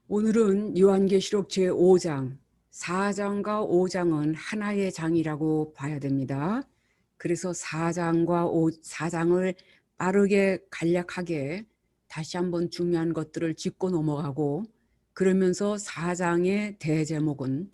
오늘은 요한계시록 제5장, 4장과 5장은 하나의 장이라고 봐야 됩니다. 그래서 4장을 빠르게 간략하게 다시 한번 중요한 것들을 짚고 넘어가고, 그러면서 4장의 대제목은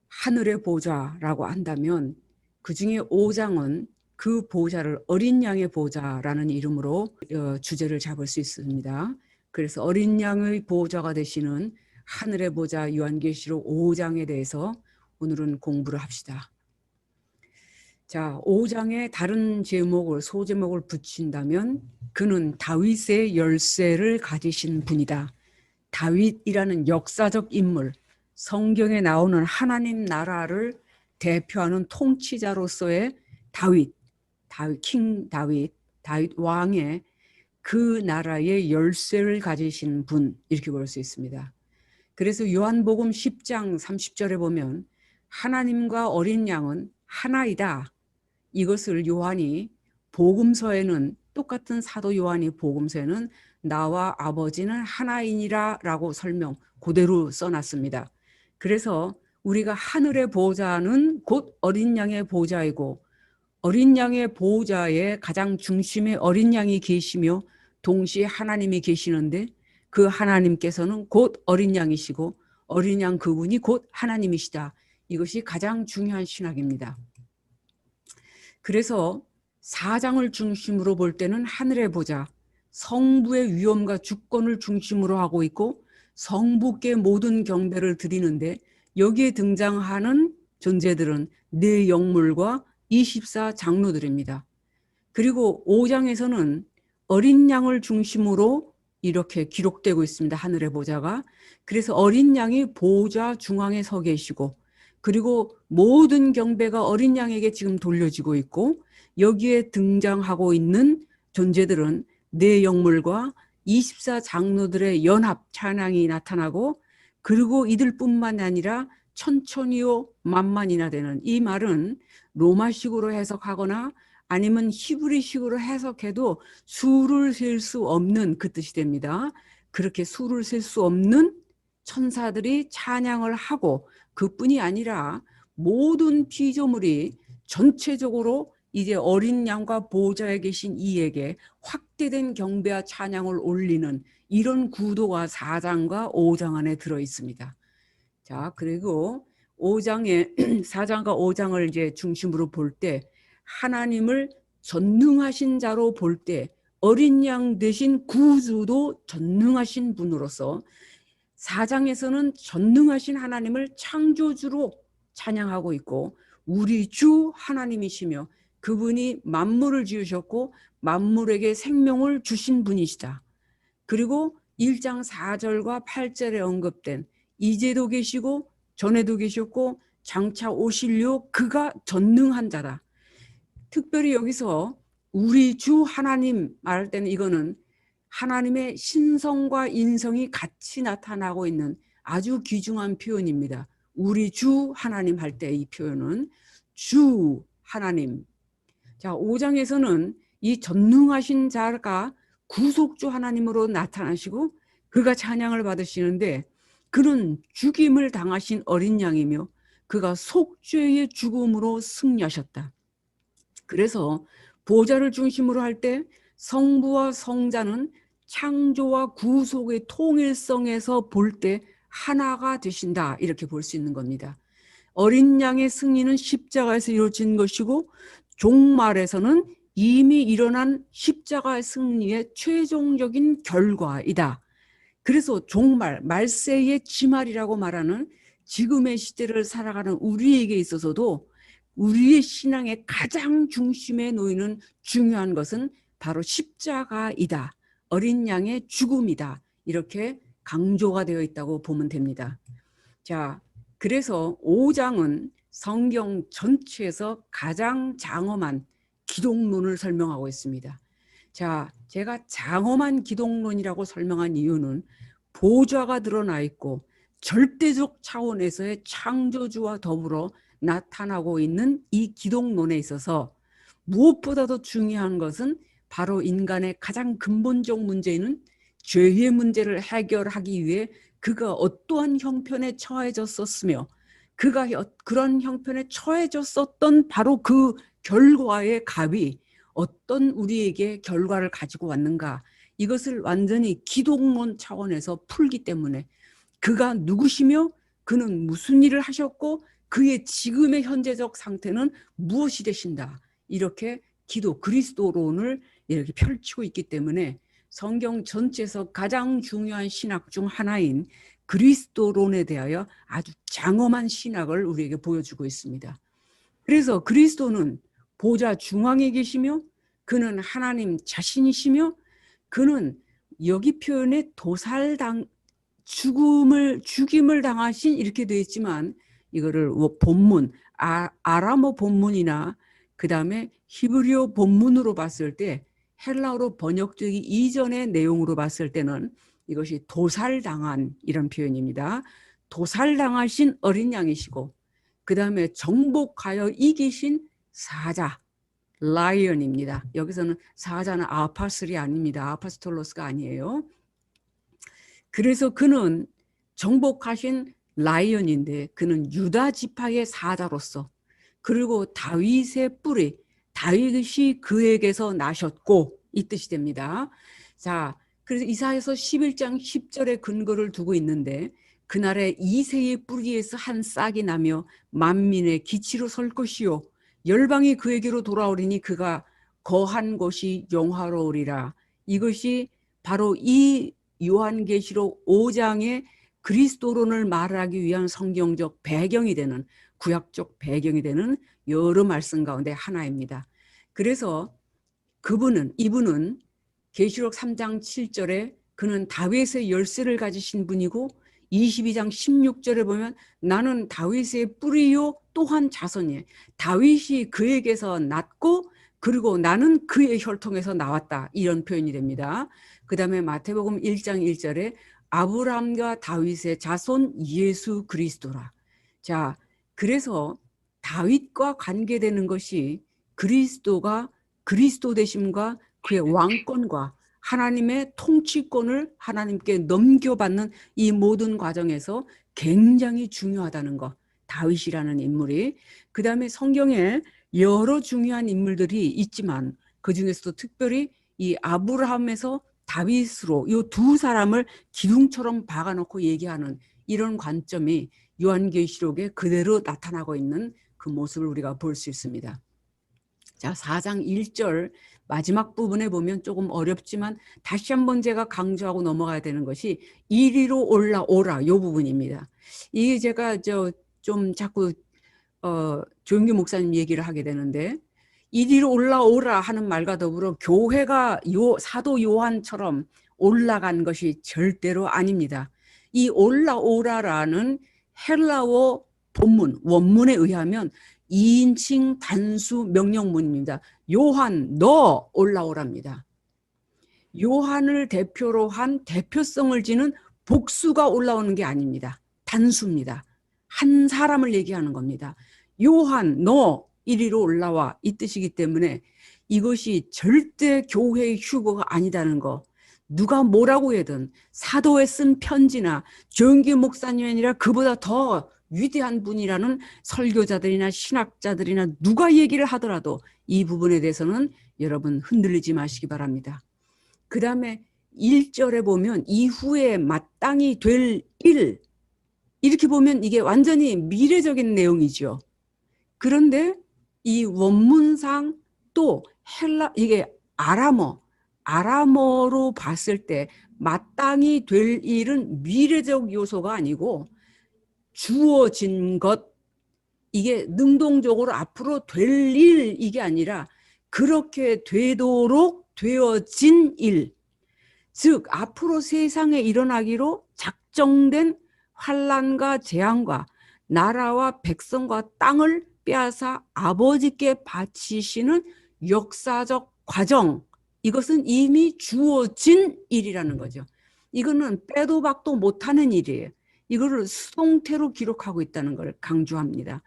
하늘의 보좌라고 한다면 그 중에 5장은 그 보좌를 어린 양의 보좌라는 이름으로 주제를 잡을 수 있습니다. 그래서 어린 양의 보좌가 되시는 하늘의 보좌 요한계시록 5장에 대해서 오늘은 공부를 합시다. 자, 5장의 다른 제목을, 소제목을 붙인다면 그는 다윗의 열쇠를 가지신 분이다. 다윗이라는 역사적 인물, 성경에 나오는 하나님 나라를 대표하는 통치자로서의 king 다윗 왕의 그 나라의 열쇠를 가지신 분, 이렇게 볼 수 있습니다. 그래서 요한복음 10장 30절에 보면 하나님과 어린 양은 하나이다. 이것을 요한이 복음서에는, 똑같은 사도 요한이 복음서에는 나와 아버지는 하나이니라 라고 설명 그대로 써놨습니다. 그래서 우리가 하늘의 보좌는 곧 어린 양의 보좌이고, 어린 양의 보좌의 가장 중심에 어린 양이 계시며 동시에 하나님이 계시는데, 그 하나님께서는 곧 어린 양이시고 어린 양 그분이 곧 하나님이시다. 이것이 가장 중요한 신학입니다. 그래서 4장을 중심으로 볼 때는 하늘의 보좌, 성부의 위엄과 주권을 중심으로 하고 있고 성부께 모든 경배를 드리는데, 여기에 등장하는 존재들은 네 영물과 24 장로들입니다. 그리고 5장에서는 어린 양을 중심으로 이렇게 기록되고 있습니다. 하늘의 보좌가. 그래서 어린 양이 보좌 중앙에 서 계시고, 그리고 모든 경배가 어린 양에게 지금 돌려지고 있고, 여기에 등장하고 있는 존재들은 네 영물과 24 장로들의 연합 찬양이 나타나고, 그리고 이들뿐만 아니라 천천히요 만만이나 되는, 이 말은 로마식으로 해석하거나 아니면 히브리식으로 해석해도 수를 셀 수 없는 그 뜻이 됩니다. 그렇게 수를 셀 수 없는 천사들이 찬양을 하고, 그뿐이 아니라 모든 피조물이 전체적으로 이제 어린 양과 보좌에 계신 이에게 확대된 경배와 찬양을 올리는 이런 구도가 4장과 5장 안에 들어 있습니다. 자, 그리고 5장에 4장과 5장을 이제 중심으로 볼 때 하나님을 전능하신 자로 볼 때 어린 양 대신 구주도 전능하신 분으로서 4장에서는 전능하신 하나님을 창조주로 찬양하고 있고, 우리 주 하나님이시며 그분이 만물을 지으셨고 만물에게 생명을 주신 분이시다. 그리고 1장 4절과 8절에 언급된 이제도 계시고 전에도 계셨고 장차 오실려 그가 전능한 자다. 특별히 여기서 우리 주 하나님 말할 때는 이거는 하나님의 신성과 인성이 같이 나타나고 있는 아주 귀중한 표현입니다. 우리 주 하나님 할 때 이 표현은 주 하나님. 자, 5장에서는 이 전능하신 자가 구속주 하나님으로 나타나시고 그가 찬양을 받으시는데, 그는 죽임을 당하신 어린 양이며 그가 속죄의 죽음으로 승리하셨다. 그래서 보좌를 중심으로 할 때 성부와 성자는 창조와 구속의 통일성에서 볼 때 하나가 되신다, 이렇게 볼 수 있는 겁니다. 어린 양의 승리는 십자가에서 이루어진 것이고 종말에서는 이미 일어난 십자가의 승리의 최종적인 결과이다. 그래서 종말, 말세의 지말이라고 말하는 지금의 시대를 살아가는 우리에게 있어서도 우리의 신앙의 가장 중심에 놓이는 중요한 것은 바로 십자가이다. 어린 양의 죽음이다. 이렇게 강조가 되어 있다고 보면 됩니다. 자, 그래서 5장은 성경 전체에서 가장 장엄한 기독론을 설명하고 있습니다. 자, 제가 장엄한 기독론이라고 설명한 이유는 보좌가 드러나 있고 절대적 차원에서의 창조주와 더불어 나타나고 있는 이 기독론에 있어서 무엇보다도 중요한 것은 바로 인간의 가장 근본적 문제는 죄의 문제를 해결하기 위해 그가 어떠한 형편에 처해졌었으며 그가 그런 형편에 처해졌었던 바로 그 결과의 값이 어떤 우리에게 결과를 가지고 왔는가, 이것을 완전히 기독론 차원에서 풀기 때문에 그가 누구시며 그는 무슨 일을 하셨고 그의 지금의 현재적 상태는 무엇이 되신다, 이렇게 기도 그리스도론을 이렇게 펼치고 있기 때문에 성경 전체에서 가장 중요한 신학 중 하나인 그리스도론에 대하여 아주 장엄한 신학을 우리에게 보여주고 있습니다. 그래서 그리스도는 보좌 중앙에 계시며 그는 하나님 자신이시며 그는 여기 표현에 죽임을 당하신 이렇게 되어 있지만 이거를 본문 아람어 본문이나 그 다음에 히브리어 본문으로 봤을 때 헬라어로 번역되기 이전의 내용으로 봤을 때는 이것이 도살당한 이런 표현입니다. 도살당하신 어린 양이시고 그 다음에 정복하여 이기신 사자 라이언입니다. 여기서는 사자는 아파슬이 아닙니다. 아파스톨로스가 아니에요. 그래서 그는 정복하신 라이언인데 그는 유다 지파의 사자로서, 그리고 다윗의 뿌리, 다윗이 그에게서 나셨고 이 뜻이 됩니다. 자, 그래서 이사야서 11장 10절에 근거를 두고 있는데 그날에 이새의 뿌리에서 한 싹이 나며 만민의 기치로 설 것이요 열방이 그에게로 돌아오리니 그가 거한 곳이 영화로우리라. 이것이 바로 이 요한계시록 5장의 그리스도론을 말하기 위한 성경적 배경이 되는, 구약적 배경이 되는 여러 말씀 가운데 하나입니다. 그래서 이분은 계시록 3장 7절에 그는 다윗의 열쇠를 가지신 분이고 22장 16절에 보면 나는 다윗의 뿌리요 또한 자손이에요. 다윗이 그에게서 났고 그리고 나는 그의 혈통에서 나왔다, 이런 표현이 됩니다. 그 다음에 마태복음 1장 1절에 아브라함과 다윗의 자손 예수 그리스도라. 자, 그래서 다윗과 관계되는 것이 그리스도가 그리스도 되심과 그의 왕권과 하나님의 통치권을 하나님께 넘겨받는 이 모든 과정에서 굉장히 중요하다는 것, 다윗이라는 인물이. 그 다음에 성경에 여러 중요한 인물들이 있지만 그중에서도 특별히 이 아브라함에서 다윗으로 이 두 사람을 기둥처럼 박아놓고 얘기하는 이런 관점이 요한계시록에 그대로 나타나고 있는 그 모습을 우리가 볼 수 있습니다. 자, 4장 1절 마지막 부분에 보면 조금 어렵지만 다시 한번 제가 강조하고 넘어가야 되는 것이 이리로 올라오라, 이 부분입니다. 이게 제가 좀 자꾸 조영규 목사님 얘기를 하게 되는데 이리로 올라오라 하는 말과 더불어 교회가 사도 요한처럼 올라간 것이 절대로 아닙니다. 이 올라오라라는 헬라어 본문 원문에 의하면 2인칭 단수 명령문입니다. 요한 너 올라오랍니다. 요한을 대표로 한 대표성을 지는 복수가 올라오는 게 아닙니다. 단수입니다. 한 사람을 얘기하는 겁니다. 요한 너 이리로 올라와, 이 뜻이기 때문에 이것이 절대 교회의 휴거가 아니다는 거, 누가 뭐라고 해든 사도에 쓴 편지나 조영기 목사님이 아니라 그보다 더 위대한 분이라는 설교자들이나 신학자들이나 누가 얘기를 하더라도 이 부분에 대해서는 여러분 흔들리지 마시기 바랍니다. 그 다음에 1절에 보면 이후에 마땅히 될 일, 이렇게 보면 이게 완전히 미래적인 내용이죠. 그런데 이 원문상 또 이게 아람어로 봤을 때 마땅히 될 일은 미래적 요소가 아니고 주어진 것, 이게 능동적으로 앞으로 될 일, 이게 아니라 그렇게 되도록 되어진 일, 즉 앞으로 세상에 일어나기로 작정된 환난과 재앙과 나라와 백성과 땅을 빼앗아 아버지께 바치시는 역사적 과정, 이것은 이미 주어진 일이라는 거죠. 이거는 빼도 박도 못하는 일이에요. 이거를 수동태로 기록하고 있다는 걸 강조합니다.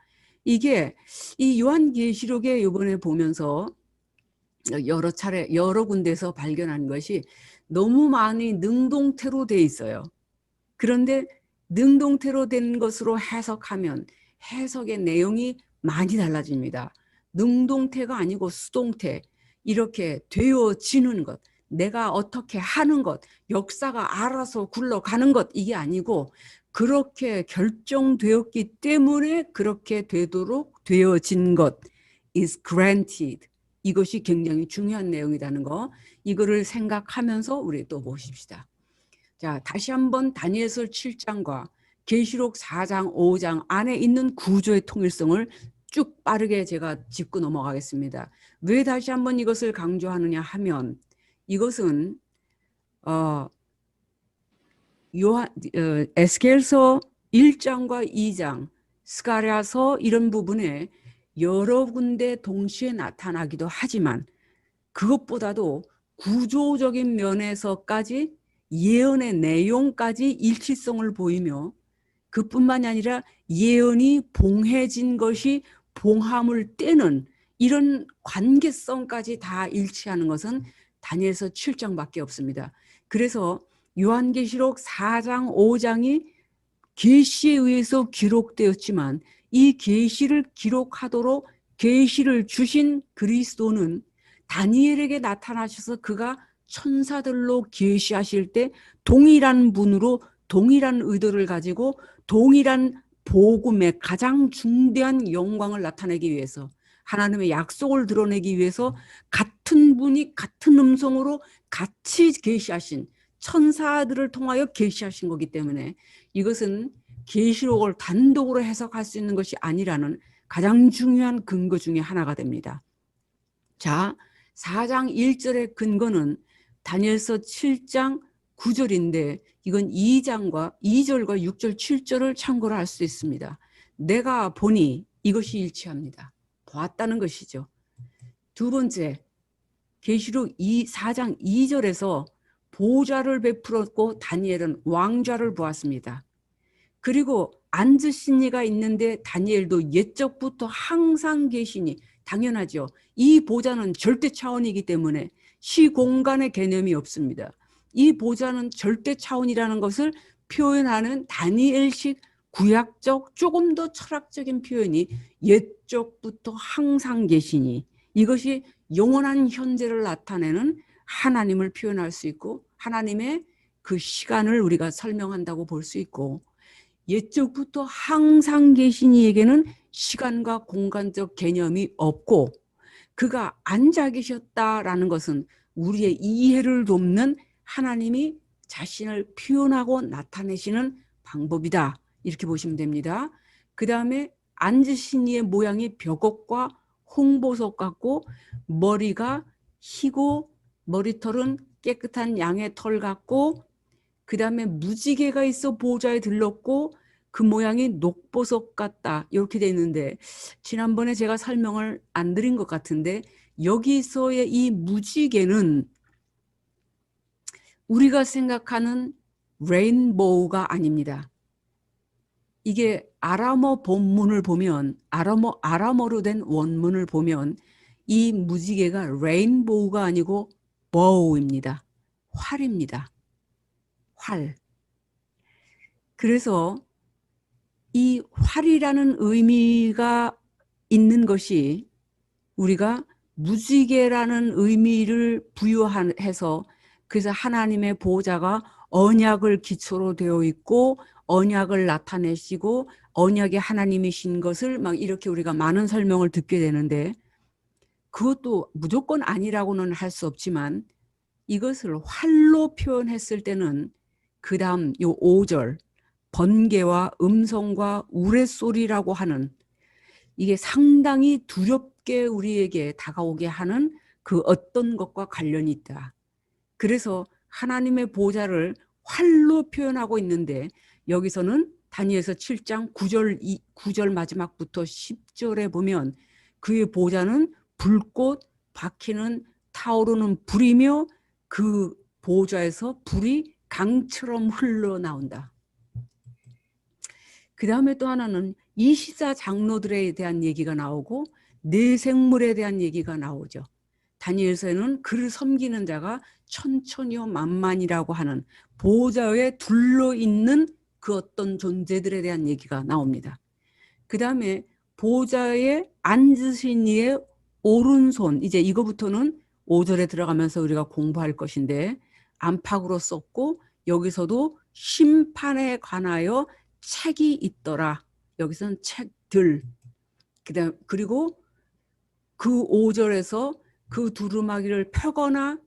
이게 이 요한계시록에 이번에 보면서 여러 군데서 발견한 것이 너무 많이 능동태로 돼 있어요. 그런데 능동태로 된 것으로 해석하면 해석의 내용이 많이 달라집니다. 능동태가 아니고 수동태, 이렇게 되어지는 것, 내가 어떻게 하는 것, 역사가 알아서 굴러가는 것, 이게 아니고 그렇게 결정되었기 때문에 그렇게 되도록 되어진 것 is granted. 이것이 굉장히 중요한 내용이라는 거, 이거를 생각하면서 우리 또 보십시다. 자, 다시 한번 다니엘서 7장과 계시록 4장, 5장 안에 있는 구조의 통일성을 쭉 빠르게 제가 짚고 넘어가겠습니다. 왜 다시 한번 이것을 강조하느냐 하면 이것은 에스겔서 1장과 2장, 스가랴서 이런 부분에 여러 군데 동시에 나타나기도 하지만 그것보다도 구조적인 면에서까지 예언의 내용까지 일치성을 보이며 그뿐만이 아니라 예언이 봉해진 것이 봉함을 떼는 이런 관계성까지 다 일치하는 것은 다니엘서 7장밖에 없습니다. 그래서 요한계시록 4장, 5장이 계시에 의해서 기록되었지만 이 계시를 기록하도록 계시를 주신 그리스도는 다니엘에게 나타나셔서 그가 천사들로 계시하실 때 동일한 분으로 동일한 의도를 가지고 동일한 복음의 가장 중대한 영광을 나타내기 위해서 하나님의 약속을 드러내기 위해서 같은 분이 같은 음성으로 같이 계시하신 천사들을 통하여 계시하신 거기 때문에 이것은 계시록을 단독으로 해석할 수 있는 것이 아니라는 가장 중요한 근거 중에 하나가 됩니다. 자, 4장 1절의 근거는 다니엘서 7장 9절인데 이건 2절과 6절, 7절을 참고로 할 수 있습니다. 내가 보니 이것이 일치합니다. 보았다는 것이죠. 두 번째, 계시록 4장 2절에서 보좌를 베풀었고 다니엘은 왕좌를 보았습니다. 그리고 앉으신 이가 있는데 다니엘도 옛적부터 항상 계시니 당연하죠. 이 보좌는 절대 차원이기 때문에 시공간의 개념이 없습니다. 이 보좌는 절대 차원이라는 것을 표현하는 다니엘식 구약적 조금 더 철학적인 표현이 옛적부터 항상 계시니 이것이 영원한 현재를 나타내는 하나님을 표현할 수 있고 하나님의 그 시간을 우리가 설명한다고 볼 수 있고 옛적부터 항상 계신 이에게는 시간과 공간적 개념이 없고 그가 앉아 계셨다라는 것은 우리의 이해를 돕는 하나님이 자신을 표현하고 나타내시는 방법이다. 이렇게 보시면 됩니다. 그 다음에 앉으신 이의 모양이 벽옥과 홍보석 같고 머리가 희고 머리털은 깨끗한 양의 털 같고 그 다음에 무지개가 있어 보좌에 들렀고 그 모양이 녹보석 같다 이렇게 돼 있는데 지난번에 제가 설명을 안 드린 것 같은데 여기서의 이 무지개는 우리가 생각하는 레인보우가 아닙니다. 이게 아람어 본문을 보면 아람어로 된 원문을 보면 이 무지개가 레인보우가 아니고 버우입니다. 활입니다. 활. 그래서 이 활이라는 의미가 있는 것이 우리가 무지개라는 의미를 부여해서 그래서 하나님의 보호자가 언약을 기초로 되어 있고 언약을 나타내시고 언약의 하나님이신 것을 막 이렇게 우리가 많은 설명을 듣게 되는데 그것도 무조건 아니라고는 할 수 없지만 이것을 활로 표현했을 때는 그 다음 요 5절 번개와 음성과 우레소리라고 하는 이게 상당히 두렵게 우리에게 다가오게 하는 그 어떤 것과 관련이 있다. 그래서 하나님의 보좌를 활로 표현하고 있는데 여기서는 다니엘서 7장 9절 마지막부터 10절에 보면 그의 보좌는 불꽃 박히는 타오르는 불이며 그 보좌에서 불이 강처럼 흘러나온다. 그 다음에 또 하나는 24 장로들에 대한 얘기가 나오고 내 생물에 대한 얘기가 나오죠. 다니엘서에는 그를 섬기는 자가 천천히요 만만이라고 하는 보좌에 둘러 있는 그 어떤 존재들에 대한 얘기가 나옵니다. 그 다음에 보좌에 앉으신 이의 오른손, 이제 이거부터는 5절에 들어가면서 우리가 공부할 것인데 안팎으로 썼고 여기서도 심판에 관하여 책이 있더라. 여기서는 책들. 그리고 그 5절에서 그 두루마기를 펴거나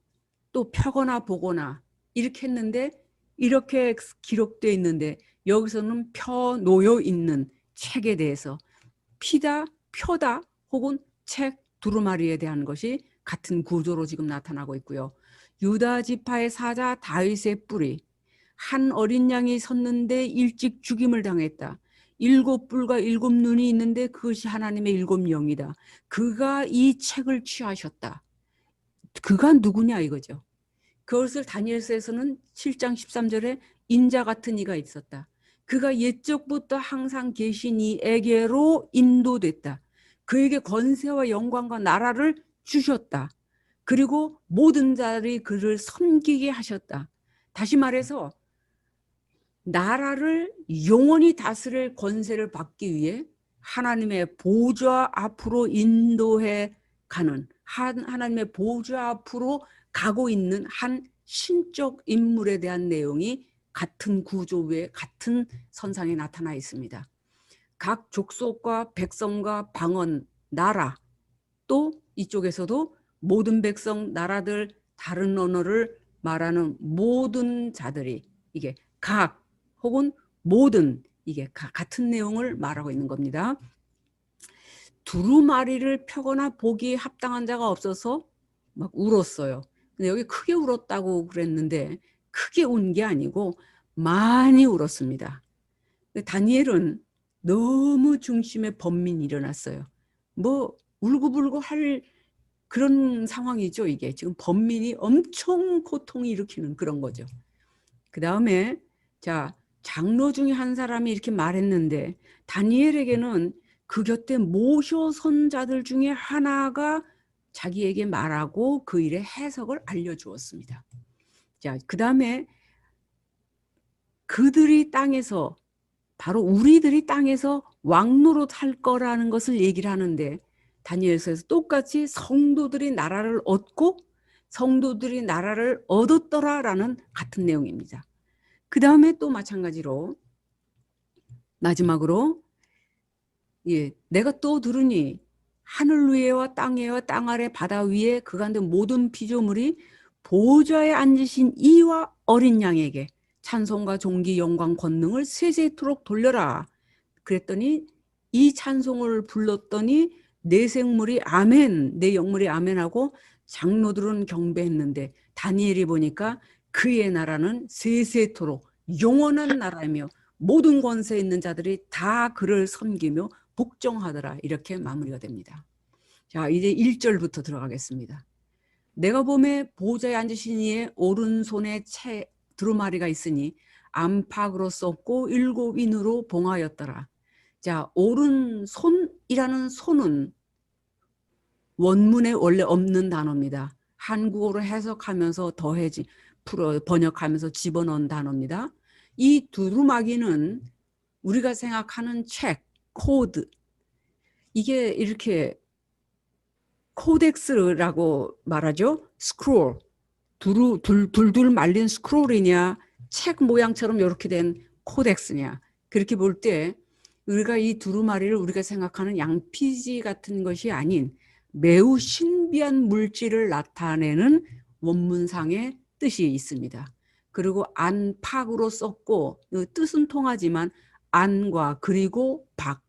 또 펴거나 보거나 이렇게 했는데 이렇게 기록되어 있는데 여기서는 펴 놓여 있는 책에 대해서 피다, 펴다 혹은 책 두루마리에 대한 것이 같은 구조로 지금 나타나고 있고요. 유다 지파의 사자 다윗의 뿌리, 한 어린 양이 섰는데 일찍 죽임을 당했다. 7뿔과 7눈이 있는데 그것이 하나님의 7영이다. 그가 이 책을 취하셨다. 그가 누구냐 이거죠. 그것을 다니엘서에서는 7장 13절에 인자 같은 이가 있었다. 그가 옛적부터 항상 계신 이에게로 인도됐다. 그에게 권세와 영광과 나라를 주셨다. 그리고 모든 자들이 그를 섬기게 하셨다. 다시 말해서 나라를 영원히 다스릴 권세를 받기 위해 하나님의 보좌 앞으로 인도해 가는 하나님의 보좌 앞으로 가고 있는 한 신적 인물에 대한 내용이 같은 구조 외에 같은 선상에 나타나 있습니다. 각 족속과 백성과 방언, 나라, 또 이쪽에서도 모든 백성, 나라들, 다른 언어를 말하는 모든 자들이 이게 각 혹은 모든 이게 같은 내용을 말하고 있는 겁니다. 두루마리를 펴거나 보기에 합당한 자가 없어서 막 울었어요. 근데 여기 크게 울었다고 그랬는데 크게 운 게 아니고 많이 울었습니다. 다니엘은 너무 중심에 번민이 일어났어요. 뭐 울고불고 할 그런 상황이죠. 이게 지금 번민이 엄청 고통을 일으키는 그런 거죠. 그 다음에 자 장로 중에 한 사람이 이렇게 말했는데 다니엘에게는 그 곁에 모셔선 자들 중에 하나가 자기에게 말하고 그 일의 해석을 알려주었습니다. 자, 그 다음에 그들이 땅에서 바로 우리들이 땅에서 왕노릇 할 거라는 것을 얘기를 하는데 다니엘서에서 똑같이 성도들이 나라를 얻고 성도들이 나라를 얻었더라라는 같은 내용입니다. 그 다음에 또 마찬가지로 마지막으로 내가 또 들으니 하늘 위에와 땅 위에와 땅 아래 바다 위에 그 가운데 모든 피조물이 보좌에 앉으신 이와 어린 양에게 찬송과 존귀 영광 권능을 세세토록 돌려라. 그랬더니 이 찬송을 불렀더니 내 생물이 아멘, 내 영물이 아멘하고 장로들은 경배했는데 다니엘이 보니까 그의 나라는 세세토록 영원한 나라이며 모든 권세 있는 자들이 다 그를 섬기며 복종하더라. 이렇게 마무리가 됩니다. 자, 이제 1절부터 들어가겠습니다. 내가 봄에 보좌에 앉으신 이의 오른손에 두루마리가 있으니 안팎으로 썼고 7인으로 봉하였더라. 자, 오른손이라는 손은 원문에 원래 없는 단어입니다. 한국어로 해석하면서 번역하면서 집어넣은 단어입니다. 이 두루마기는 우리가 생각하는 책, 코드, 이게 이렇게 코덱스라고 말하죠. 스크롤, 둘둘 말린 스크롤이냐 책 모양처럼 이렇게 된 코덱스냐. 그렇게 볼 때 우리가 이 두루마리를 우리가 생각하는 양피지 같은 것이 아닌 매우 신비한 물질을 나타내는 원문상의 뜻이 있습니다. 그리고 안팎으로 썼고 뜻은 통하지만 안과 그리고 박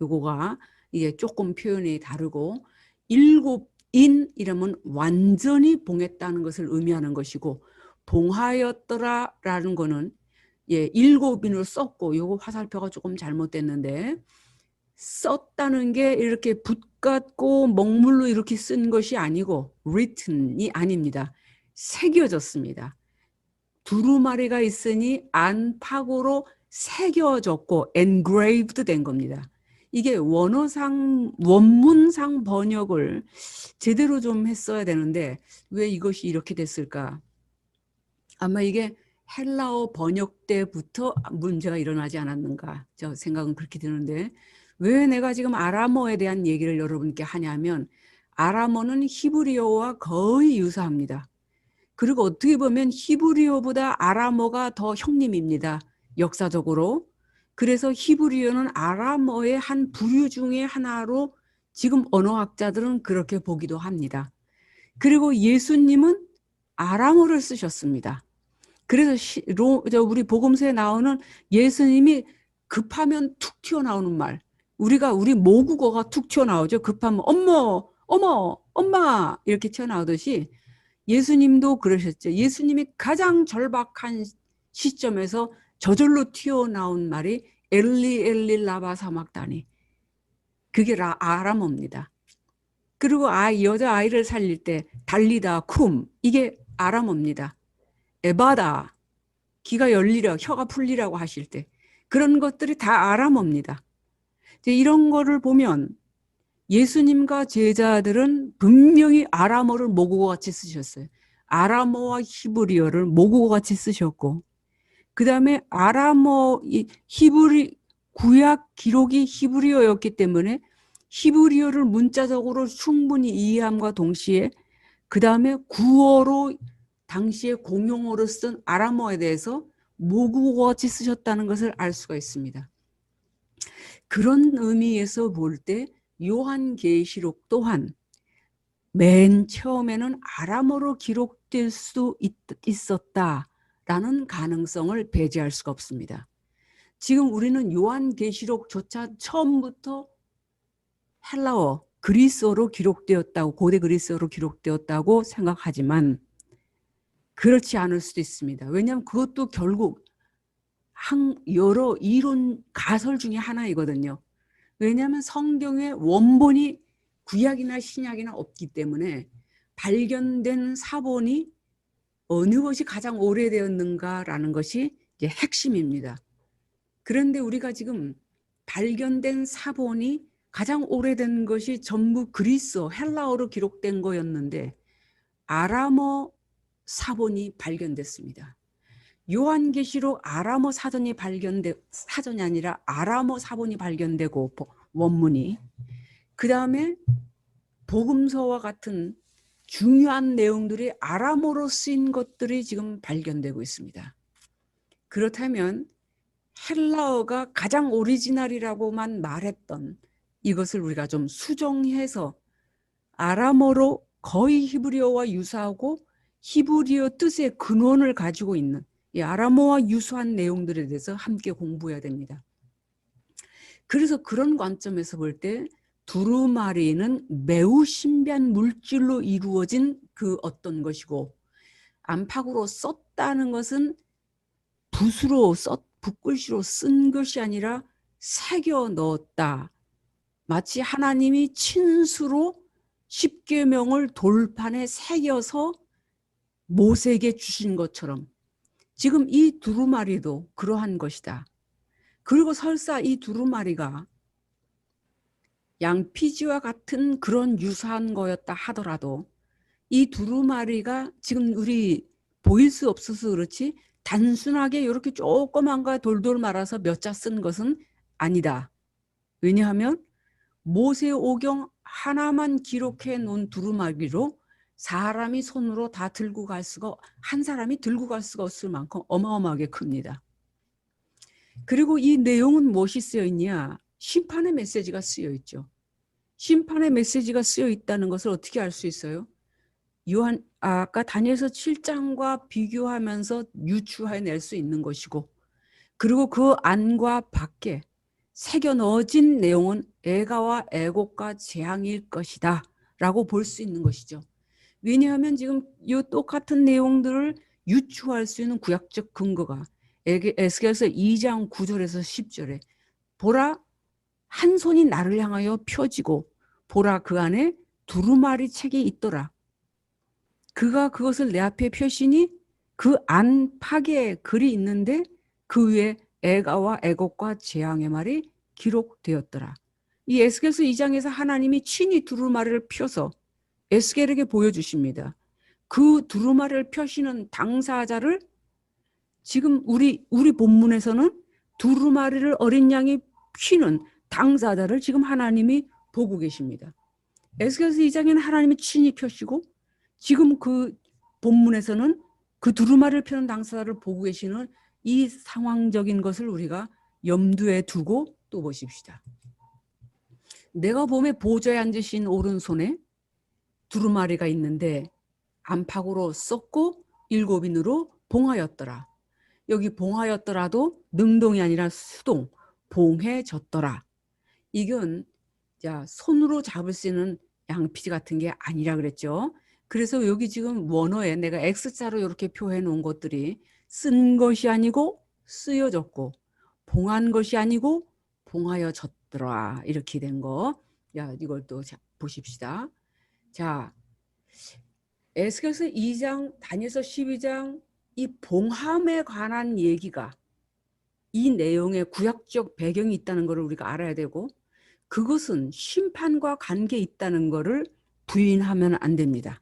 요거가 이게 조금 표현이 다르고 7인 이러면 완전히 봉했다는 것을 의미하는 것이고 봉하였더라라는 거는 7인을 썼고 요거 화살표가 조금 잘못됐는데 썼다는 게 이렇게 붓 같고 먹물로 이렇게 쓴 것이 아니고 written이 아닙니다. 새겨졌습니다. 두루마리가 있으니 안팎으로 새겨졌고 engraved 된 겁니다. 이게 원문상 번역을 제대로 좀 했어야 되는데 왜 이것이 이렇게 됐을까? 아마 이게 헬라어 번역 때부터 문제가 일어나지 않았는가, 저 생각은 그렇게 드는데, 왜 내가 지금 아람어에 대한 얘기를 여러분께 하냐면 아람어는 히브리어와 거의 유사합니다. 그리고 어떻게 보면 히브리어보다 아람어가 더 형님입니다, 역사적으로. 그래서 히브리어는 아람어의 한 부류 중에 하나로 지금 언어학자들은 그렇게 보기도 합니다. 그리고 예수님은 아람어를 쓰셨습니다. 그래서 우리 복음서에 나오는 예수님이 급하면 툭 튀어나오는 말, 우리 모국어가 툭 튀어나오죠. 급하면 어머, 어머, 엄마 이렇게 튀어나오듯이 예수님도 그러셨죠. 예수님이 가장 절박한 시점에서 저절로 튀어나온 말이 엘리 엘리 라바 사막다니, 그게 아람어입니다. 그리고 여자아이를 살릴 때 달리다 쿰, 이게 아람어입니다. 에바다, 귀가 열리려, 혀가 풀리라고 하실 때 그런 것들이 다 아람어입니다. 이런 거를 보면 예수님과 제자들은 분명히 아람어를 모국어 같이 쓰셨어요. 아람어와 히브리어를 모국어 같이 쓰셨고, 그 다음에 아람어, 구약 기록이 히브리어였기 때문에 히브리어를 문자적으로 충분히 이해함과 동시에 그 다음에 구어로 당시에 공용어로 쓴 아람어에 대해서 모국어 같이 쓰셨다는 것을 알 수가 있습니다. 그런 의미에서 볼 때 요한계시록 또한 맨 처음에는 아람어로 기록될 수 있었다라는 가능성을 배제할 수가 없습니다. 지금 우리는 요한계시록조차 처음부터 헬라어, 그리스어로 기록되었다고, 고대 그리스어로 기록되었다고 생각하지만 그렇지 않을 수도 있습니다. 왜냐하면 그것도 결국 여러 이론 가설 중에 하나이거든요. 왜냐하면 성경의 원본이 구약이나 신약이나 없기 때문에 발견된 사본이 어느 것이 가장 오래되었는가라는 것이 이제 핵심입니다. 그런데 우리가 지금 발견된 사본이 가장 오래된 것이 전부 그리스어, 헬라어로 기록된 거였는데 아람어 사본이 발견됐습니다. 요한계시록 아람어 사전이 사전이 아니라 아람어 사본이 발견되고 원문이, 그 다음에 복음서와 같은 중요한 내용들이 아람어로 쓰인 것들이 지금 발견되고 있습니다. 그렇다면 헬라어가 가장 오리지널이라고만 말했던 이것을 우리가 좀 수정해서 아람어로 거의 히브리어와 유사하고 히브리어 뜻의 근원을 가지고 있는 이 아람어와 유사한 내용들에 대해서 함께 공부해야 됩니다. 그래서 그런 관점에서 볼 때 두루마리는 매우 신비한 물질로 이루어진 그 어떤 것이고, 안팎으로 썼다는 것은 붓글씨로 쓴 것이 아니라 새겨 넣었다. 마치 하나님이 친수로 십계명을 돌판에 새겨서 모세에게 주신 것처럼 지금 이 두루마리도 그러한 것이다. 그리고 설사 이 두루마리가 양피지와 같은 그런 유사한 거였다 하더라도 이 두루마리가 지금 우리 보일 수 없어서 그렇지 단순하게 이렇게 조그만 거 돌돌 말아서 몇 자 쓴 것은 아니다. 왜냐하면 모세 오경 하나만 기록해 놓은 두루마리로 사람이 손으로 다 들고 갈 수가, 한 사람이 들고 갈 수가 없을 만큼 어마어마하게 큽니다. 그리고 이 내용은 무엇이 쓰여 있냐? 심판의 메시지가 쓰여 있죠. 심판의 메시지가 쓰여 있다는 것을 어떻게 알 수 있어요? 아까 다니엘서 7장과 비교하면서 유추해낼 수 있는 것이고, 그리고 그 안과 밖에 새겨 넣어진 내용은 애가와 애곡과 재앙일 것이다 라고 볼 수 있는 것이죠. 왜냐하면 지금 이 똑같은 내용들을 유추할 수 있는 구약적 근거가 에스겔서 2장 9절에서 10절에 보라 한 손이 나를 향하여 펴지고 보라 그 안에 두루마리 책이 있더라. 그가 그것을 내 앞에 펴시니 그 안팎에 글이 있는데 그 위에 애가와 애곡과 재앙의 말이 기록되었더라. 이 에스겔서 2장에서 하나님이 친히 두루마리를 펴서 에스겔에게 보여주십니다. 그 두루마리를 펴시는 당사자를 지금 우리 본문에서는 두루마리를 어린 양이 피는 당사자를 지금 하나님이 보고 계십니다. 에스겔서 2장에는 하나님이 친히 펴시고 지금 그 본문에서는 그 두루마리를 펴는 당사자를 보고 계시는 이 상황적인 것을 우리가 염두에 두고 또 보십시다. 내가 봄에 보좌에 앉으신 오른손에 두루마리가 있는데 안팎으로 썩고 일곱인으로 봉하였더라. 여기 봉하였더라도 능동이 아니라 수동, 봉해졌더라. 이건 자, 손으로 잡을 수 있는 양피지 같은 게 아니라 그랬죠. 그래서 여기 지금 원어에 내가 X자로 이렇게 표해 놓은 것들이 쓴 것이 아니고 쓰여졌고 봉한 것이 아니고 봉하여졌더라. 이렇게 된 거. 야, 이걸 또 보십시다. 자, 에스겔서 2장, 다니엘서 12장 이 봉함에 관한 얘기가 이 내용에 구약적 배경이 있다는 것을 우리가 알아야 되고 그것은 심판과 관계 있다는 것을 부인하면 안 됩니다.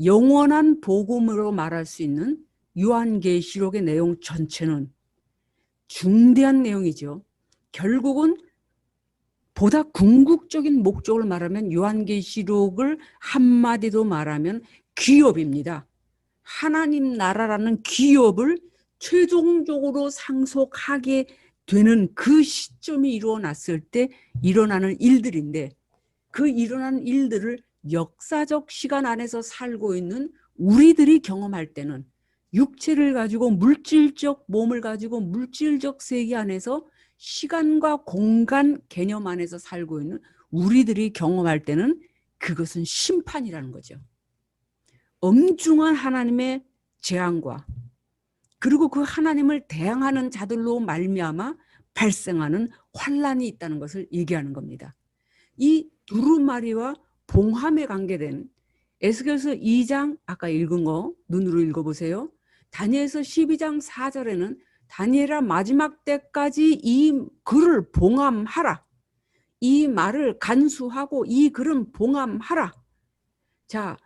영원한 복음으로 말할 수 있는 요한계시록의 내용 전체는 중대한 내용이죠. 결국은 보다 궁극적인 목적을 말하면 요한계시록을 한마디로 말하면 기업입니다. 하나님 나라라는 기업을 최종적으로 상속하게 되는 그 시점이 일어났을 때 일어나는 일들인데 그 일어나는 일들을 역사적 시간 안에서 살고 있는 우리들이 경험할 때는 육체를 가지고 물질적 몸을 가지고 물질적 세계 안에서 시간과 공간 개념 안에서 살고 있는 우리들이 경험할 때는 그것은 심판이라는 거죠. 엄중한 하나님의 재앙과 그리고 그 하나님을 대항하는 자들로 말미암아 발생하는 환란이 있다는 것을 얘기하는 겁니다. 이 두루마리와 봉함에 관계된 에스겔서 2장 아까 읽은 거 눈으로 읽어보세요. 다니엘서 12장 4절에는 다니엘아 마지막 때까지 이 글을 봉함하라. 이 말을 간수하고 이 글은 봉함하라. 자,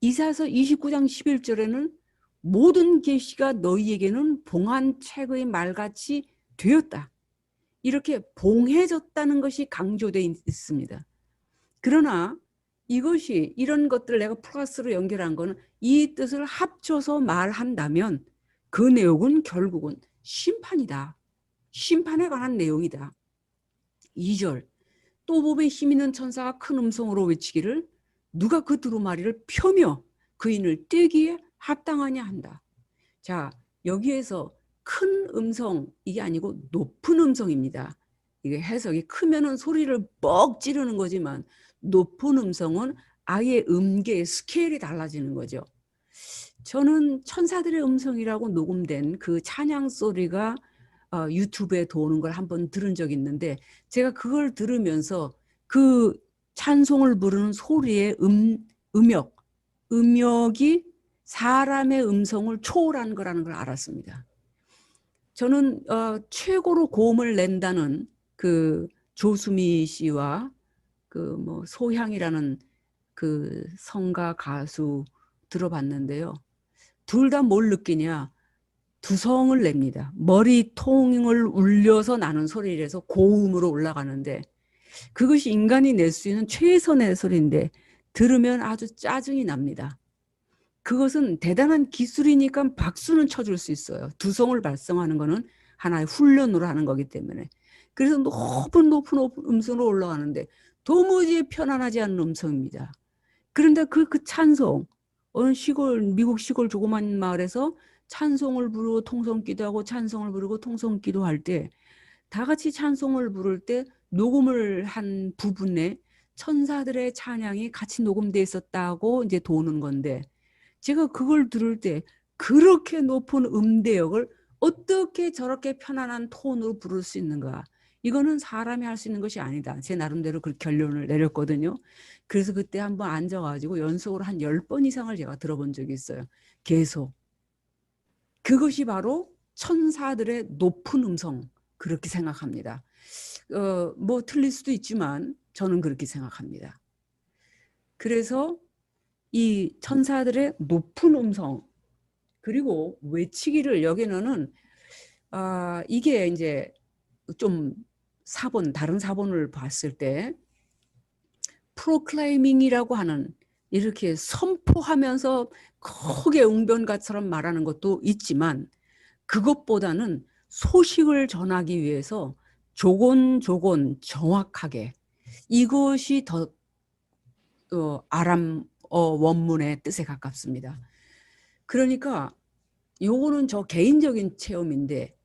이사야서 29장 11절에는 모든 계시가 너희에게는 봉한 책의 말같이 되었다. 이렇게 봉해졌다는 것이 강조되어 있습니다. 그러나 이것이 이런 것들을 내가 플러스로 연결한 거는 이 뜻을 합쳐서 말한다면 그 내용은 결국은 심판이다. 심판에 관한 내용이다. 2절 또 보면 힘 있는 천사가 큰 음성으로 외치기를 누가 그 두루마리를 펴며 그인을 떼기에 합당하냐 한다. 자, 여기에서 큰 음성 이게 아니고 높은 음성입니다. 이게 해석이 크면은 소리를 뻑 지르는 거지만 높은 음성은 아예 음계의 스케일이 달라지는 거죠. 저는 천사들의 음성이라고 녹음된 그 찬양 소리가 유튜브에 도는 걸 한번 들은 적이 있는데 제가 그걸 들으면서 그 찬송을 부르는 소리의 음역이 사람의 음성을 초월한 거라는 걸 알았습니다. 저는 최고로 고음을 낸다는 그 조수미 씨와 그 뭐 소향이라는 그 성가 가수 들어봤는데요. 둘 다 뭘 느끼냐? 두성을 냅니다. 머리통을 울려서 나는 소리라서 고음으로 올라가는데 그것이 인간이 낼 수 있는 최선의 소리인데 들으면 아주 짜증이 납니다. 그것은 대단한 기술이니까 박수는 쳐줄 수 있어요. 두성을 발성하는 거는 하나의 훈련으로 하는 거기 때문에. 그래서 높은 음성으로 올라가는데 도무지 편안하지 않은 음성입니다. 그런데 그 찬송, 어느 시골, 미국 시골 조그만 마을에서 찬송을 부르고 통성기도 하고 찬송을 부르고 통성기도 할 때 다 같이 찬송을 부를 때 녹음을 한 부분에 천사들의 찬양이 같이 녹음돼 있었다고 이제 도는 건데 제가 그걸 들을 때 그렇게 높은 음대역을 어떻게 저렇게 편안한 톤으로 부를 수 있는가? 이거는 사람이 할 수 있는 것이 아니다. 제 나름대로 그 결론을 내렸거든요. 그래서 그때 한번 앉아가지고 연속으로 한 10번 이상을 제가 들어본 적이 있어요. 계속. 그것이 바로 천사들의 높은 음성, 그렇게 생각합니다. 뭐 틀릴 수도 있지만 저는 그렇게 생각합니다. 그래서 이 천사들의 높은 음성 그리고 외치기를 여기는 이게 이제 좀 다른 사본을 봤을 때 proclaiming이라고 하는 이렇게 선포하면서 크게 웅변가처럼 말하는 것도 있지만 그것보다는 소식을 전하기 위해서 조곤조곤 정확하게 이것이 더 아람 원문의 뜻에 가깝습니다. 그러니까 요거는 저 개인적인 체험인데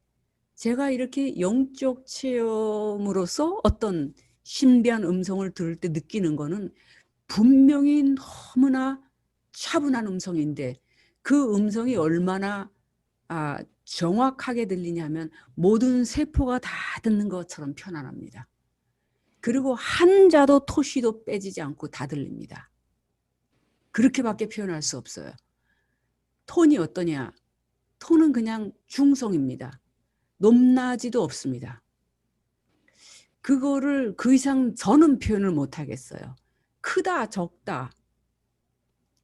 제가 이렇게 영적 체험으로서 어떤 신비한 음성을 들을 때 느끼는 거는 분명히 너무나 차분한 음성인데 그 음성이 얼마나 정확하게 들리냐면 모든 세포가 다 듣는 것처럼 편안합니다. 그리고 한 자도 토시도 빼지지 않고 다 들립니다. 그렇게밖에 표현할 수 없어요. 톤이 어떠냐? 톤은 그냥 중성입니다. 높낮이도 없습니다. 그거를 그 이상 저는 표현을 못 하겠어요. 크다, 적다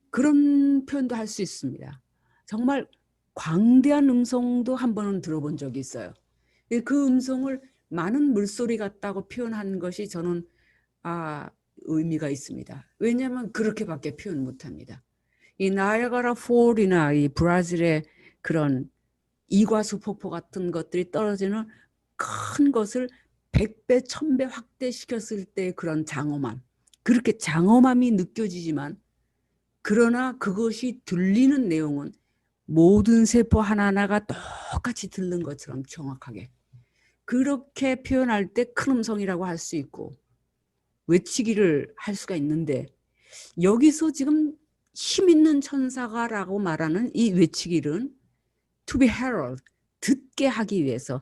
그런 표현도 할 수 있습니다. 정말 광대한 음성도 한 번은 들어본 적이 있어요. 그 음성을 많은 물소리 같다고 표현한 것이 저는 의미가 있습니다. 왜냐하면 그렇게밖에 표현 못합니다. 이 나이아가라 폴이나 이 브라질의 그런 이과수 폭포 같은 것들이 떨어지는 큰 것을 100배, 1000배 확대시켰을 때 그런 장엄함. 그렇게 장엄함이 느껴지지만 그러나 그것이 들리는 내용은 모든 세포 하나하나가 똑같이 듣는 것처럼 정확하게. 그렇게 표현할 때 큰 음성이라고 할 수 있고 외치기를 할 수가 있는데 여기서 지금 힘 있는 천사가라고 말하는 이 외치기는 to be herald, 듣게 하기 위해서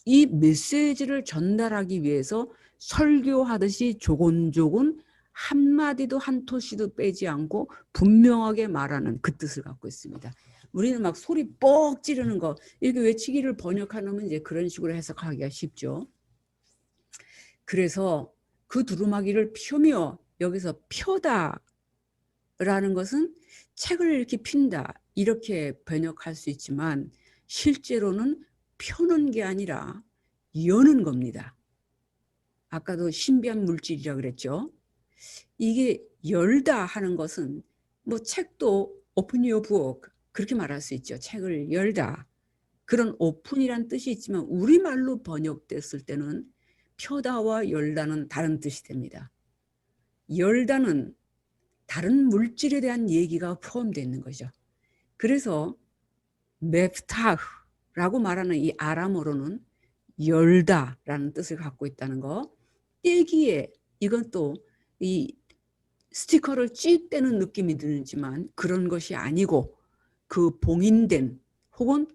이 메시지를 전달하기 위해서 설교하듯이 조곤조곤 한마디도 한 토시도 빼지 않고 분명하게 말하는 그 뜻을 갖고 있습니다. 우리는 막 소리 뻑 지르는 거 이렇게 외치기를 번역하면 이제 그런 식으로 해석하기가 쉽죠. 그래서 그 두루마기를 펴며 여기서 펴다라는 것은 책을 이렇게 핀다 이렇게 번역할 수 있지만 실제로는 펴는 게 아니라 여는 겁니다. 아까도 신비한 물질이라고 그랬죠. 이게 열다 하는 것은 뭐 책도 open your book 그렇게 말할 수 있죠. 책을 열다. 그런 오픈이란 뜻이 있지만 우리말로 번역됐을 때는 펴다와 열다는 다른 뜻이 됩니다. 열다는 다른 물질에 대한 얘기가 포함되어 있는 거죠. 그래서 메프타흐라고 말하는 이 아람어로는 열다라는 뜻을 갖고 있다는 거. 떼기에 이건 또 이 스티커를 찍대는 느낌이 들지만 그런 것이 아니고 그 봉인된 혹은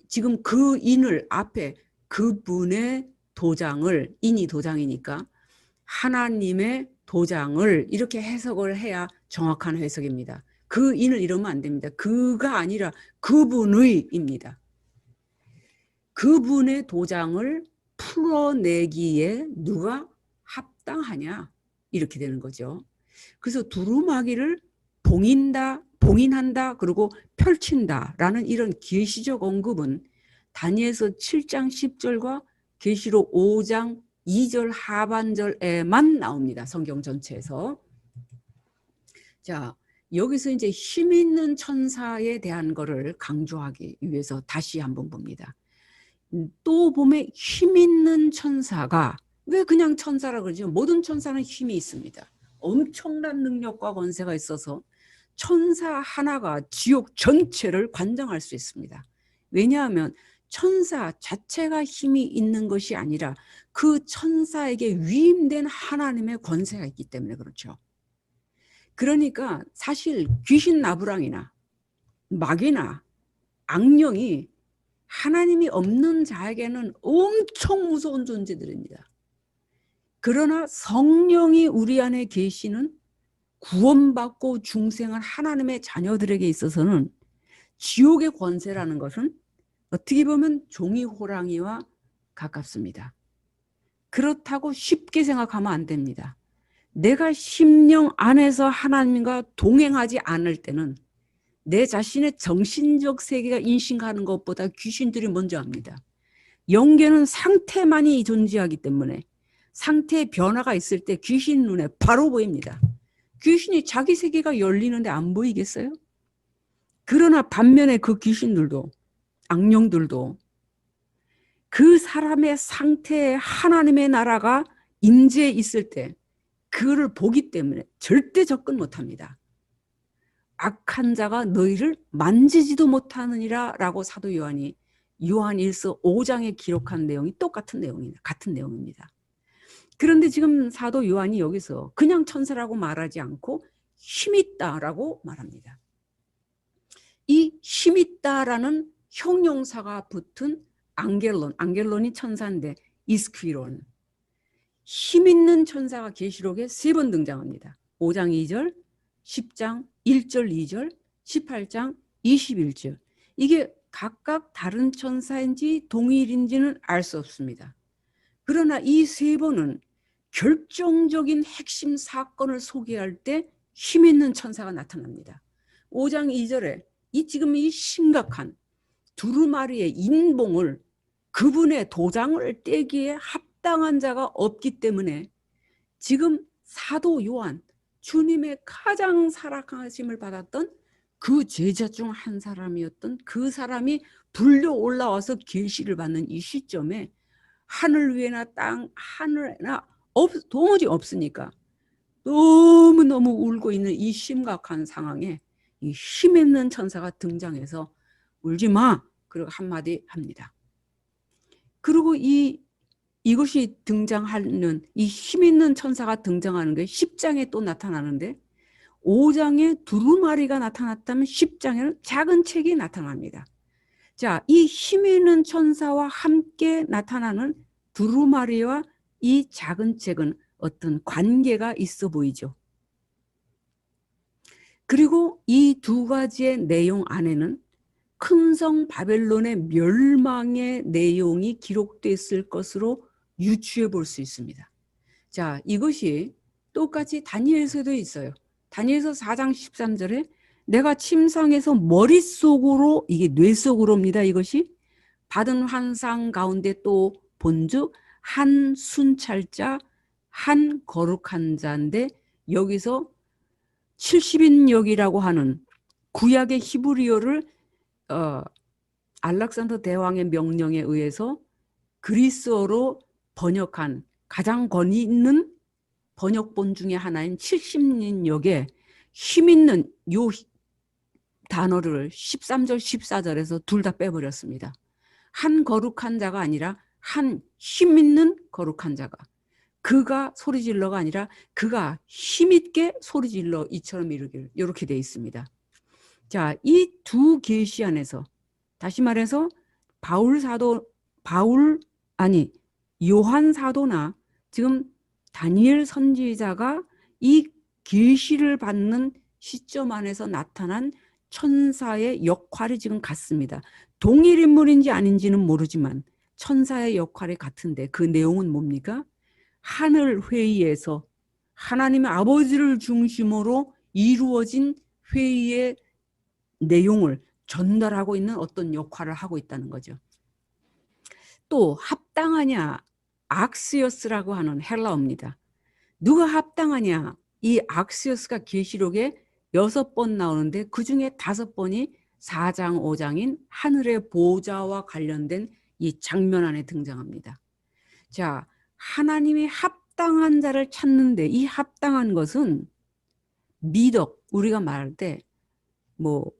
지금 그 인을 앞에 그분의 도장을 인이 도장이니까 하나님의 도장을 이렇게 해석을 해야 정확한 해석입니다. 그 인을 이러면 안 됩니다. 그가 아니라 그분의입니다. 그분의 도장을 풀어내기에 누가 합당하냐 이렇게 되는 거죠. 그래서 두루마기를 봉인한다 그리고 펼친다라는 이런 계시적 언급은 다니엘서 7장 10절과 계시록 5장 2절 하반절에만 나옵니다. 성경 전체에서. 자, 여기서 이제 힘 있는 천사에 대한 거를 강조하기 위해서 다시 한번 봅니다. 또 보면 힘 있는 천사가 왜 그냥 천사라 그러죠? 모든 천사는 힘이 있습니다. 엄청난 능력과 권세가 있어서 천사 하나가 지옥 전체를 관장할 수 있습니다. 왜냐하면 천사 자체가 힘이 있는 것이 아니라 그 천사에게 위임된 하나님의 권세가 있기 때문에 그렇죠. 그러니까 사실 귀신 나부랑이나 마귀나 악령이 하나님이 없는 자에게는 엄청 무서운 존재들입니다. 그러나 성령이 우리 안에 계시는 구원받고 중생한 하나님의 자녀들에게 있어서는 지옥의 권세라는 것은 어떻게 보면 종이 호랑이와 가깝습니다. 그렇다고 쉽게 생각하면 안 됩니다. 내가 심령 안에서 하나님과 동행하지 않을 때는 내 자신의 정신적 세계가 인식하는 것보다 귀신들이 먼저 합니다. 영계는 상태만이 존재하기 때문에 상태의 변화가 있을 때 귀신 눈에 바로 보입니다. 귀신이 자기 세계가 열리는데 안 보이겠어요? 그러나 반면에 그 귀신들도, 악령들도 그 사람의 상태에 하나님의 나라가 임재해 있을 때 그를 보기 때문에 절대 접근 못합니다. 악한 자가 너희를 만지지도 못하느니라 라고 사도 요한이 요한1서 5장에 기록한 내용이 똑같은 내용입니다. 같은 내용입니다. 그런데 지금 사도 요한이 여기서 그냥 천사라고 말하지 않고 힘있다라고 말합니다. 이 힘있다라는 형용사가 붙은 안겔론이 천사인데 이스퀴론, 힘있는 천사가 계시록에 3번 등장합니다. 5장 2절, 10장 1절 2절, 18장 21절. 이게 각각 다른 천사인지 동일인지는 알 수 없습니다. 그러나 이 3번은 결정적인 핵심 사건을 소개할 때 힘있는 천사가 나타납니다. 5장 2절에 지금 이 심각한 두루마리의 인봉을 그분의 도장을 떼기에 합당한 자가 없기 때문에 지금 사도 요한, 주님의 가장 사랑하심을 받았던 그 제자 중 한 사람이었던 그 사람이 불려 올라와서 계시를 받는 이 시점에 하늘 위에나 땅 하늘에나 도무지 없으니까 너무너무 울고 있는 이 심각한 상황에 이 힘있는 천사가 등장해서 울지 마! 그리고 한마디 합니다. 그리고 이것이 등장하는 이 힘있는 천사가 등장하는 게 10장에 또 나타나는데 5장에 두루마리가 나타났다면 10장에는 작은 책이 나타납니다. 자, 이 힘있는 천사와 함께 나타나는 두루마리와 이 작은 책은 어떤 관계가 있어 보이죠. 그리고 이 두 가지의 내용 안에는 큰 성 바벨론의 멸망의 내용이 기록됐을 것으로 유추해 볼 수 있습니다. 자, 이것이 똑같이 다니엘서도 있어요. 다니엘서 4장 13절에 내가 침상에서 머릿속으로, 이게 뇌 속으로입니다. 이것이 받은 환상 가운데 또 본즉 한 순찰자, 한 거룩한 자인데 여기서 70인역이라고 하는 구약의 히브리어를 알렉산더 대왕의 명령에 의해서 그리스어로 번역한 가장 권위 있는 번역본 중에 하나인 70인역에 힘있는 요 단어를 13절 14절에서 둘 다 빼버렸습니다. 한 거룩한 자가 아니라 한 힘있는 거룩한 자가, 그가 소리질러가 아니라 그가 힘있게 소리질러 이처럼 이렇게 돼 있습니다. 자, 이 두 계시 안에서 다시 말해서 요한 사도나 지금 다니엘 선지자가 이 계시를 받는 시점 안에서 나타난 천사의 역할이 지금 같습니다. 동일 인물인지 아닌지는 모르지만 천사의 역할이 같은데 그 내용은 뭡니까? 하늘 회의에서 하나님의 아버지를 중심으로 이루어진 회의의 내용을 전달하고 있는 어떤 역할을 하고 있다는 거죠. 또 합당하냐, 악시어스라고 하는 헬라어입니다. 누가 합당하냐, 이 악시어스가 계시록에 6번 나오는데 그중에 5번이 4장 5장인 하늘의 보좌와 관련된 이 장면 안에 등장합니다. 자, 하나님이 합당한 자를 찾는데 이 합당한 것은 미덕, 우리가 말할 때 뭐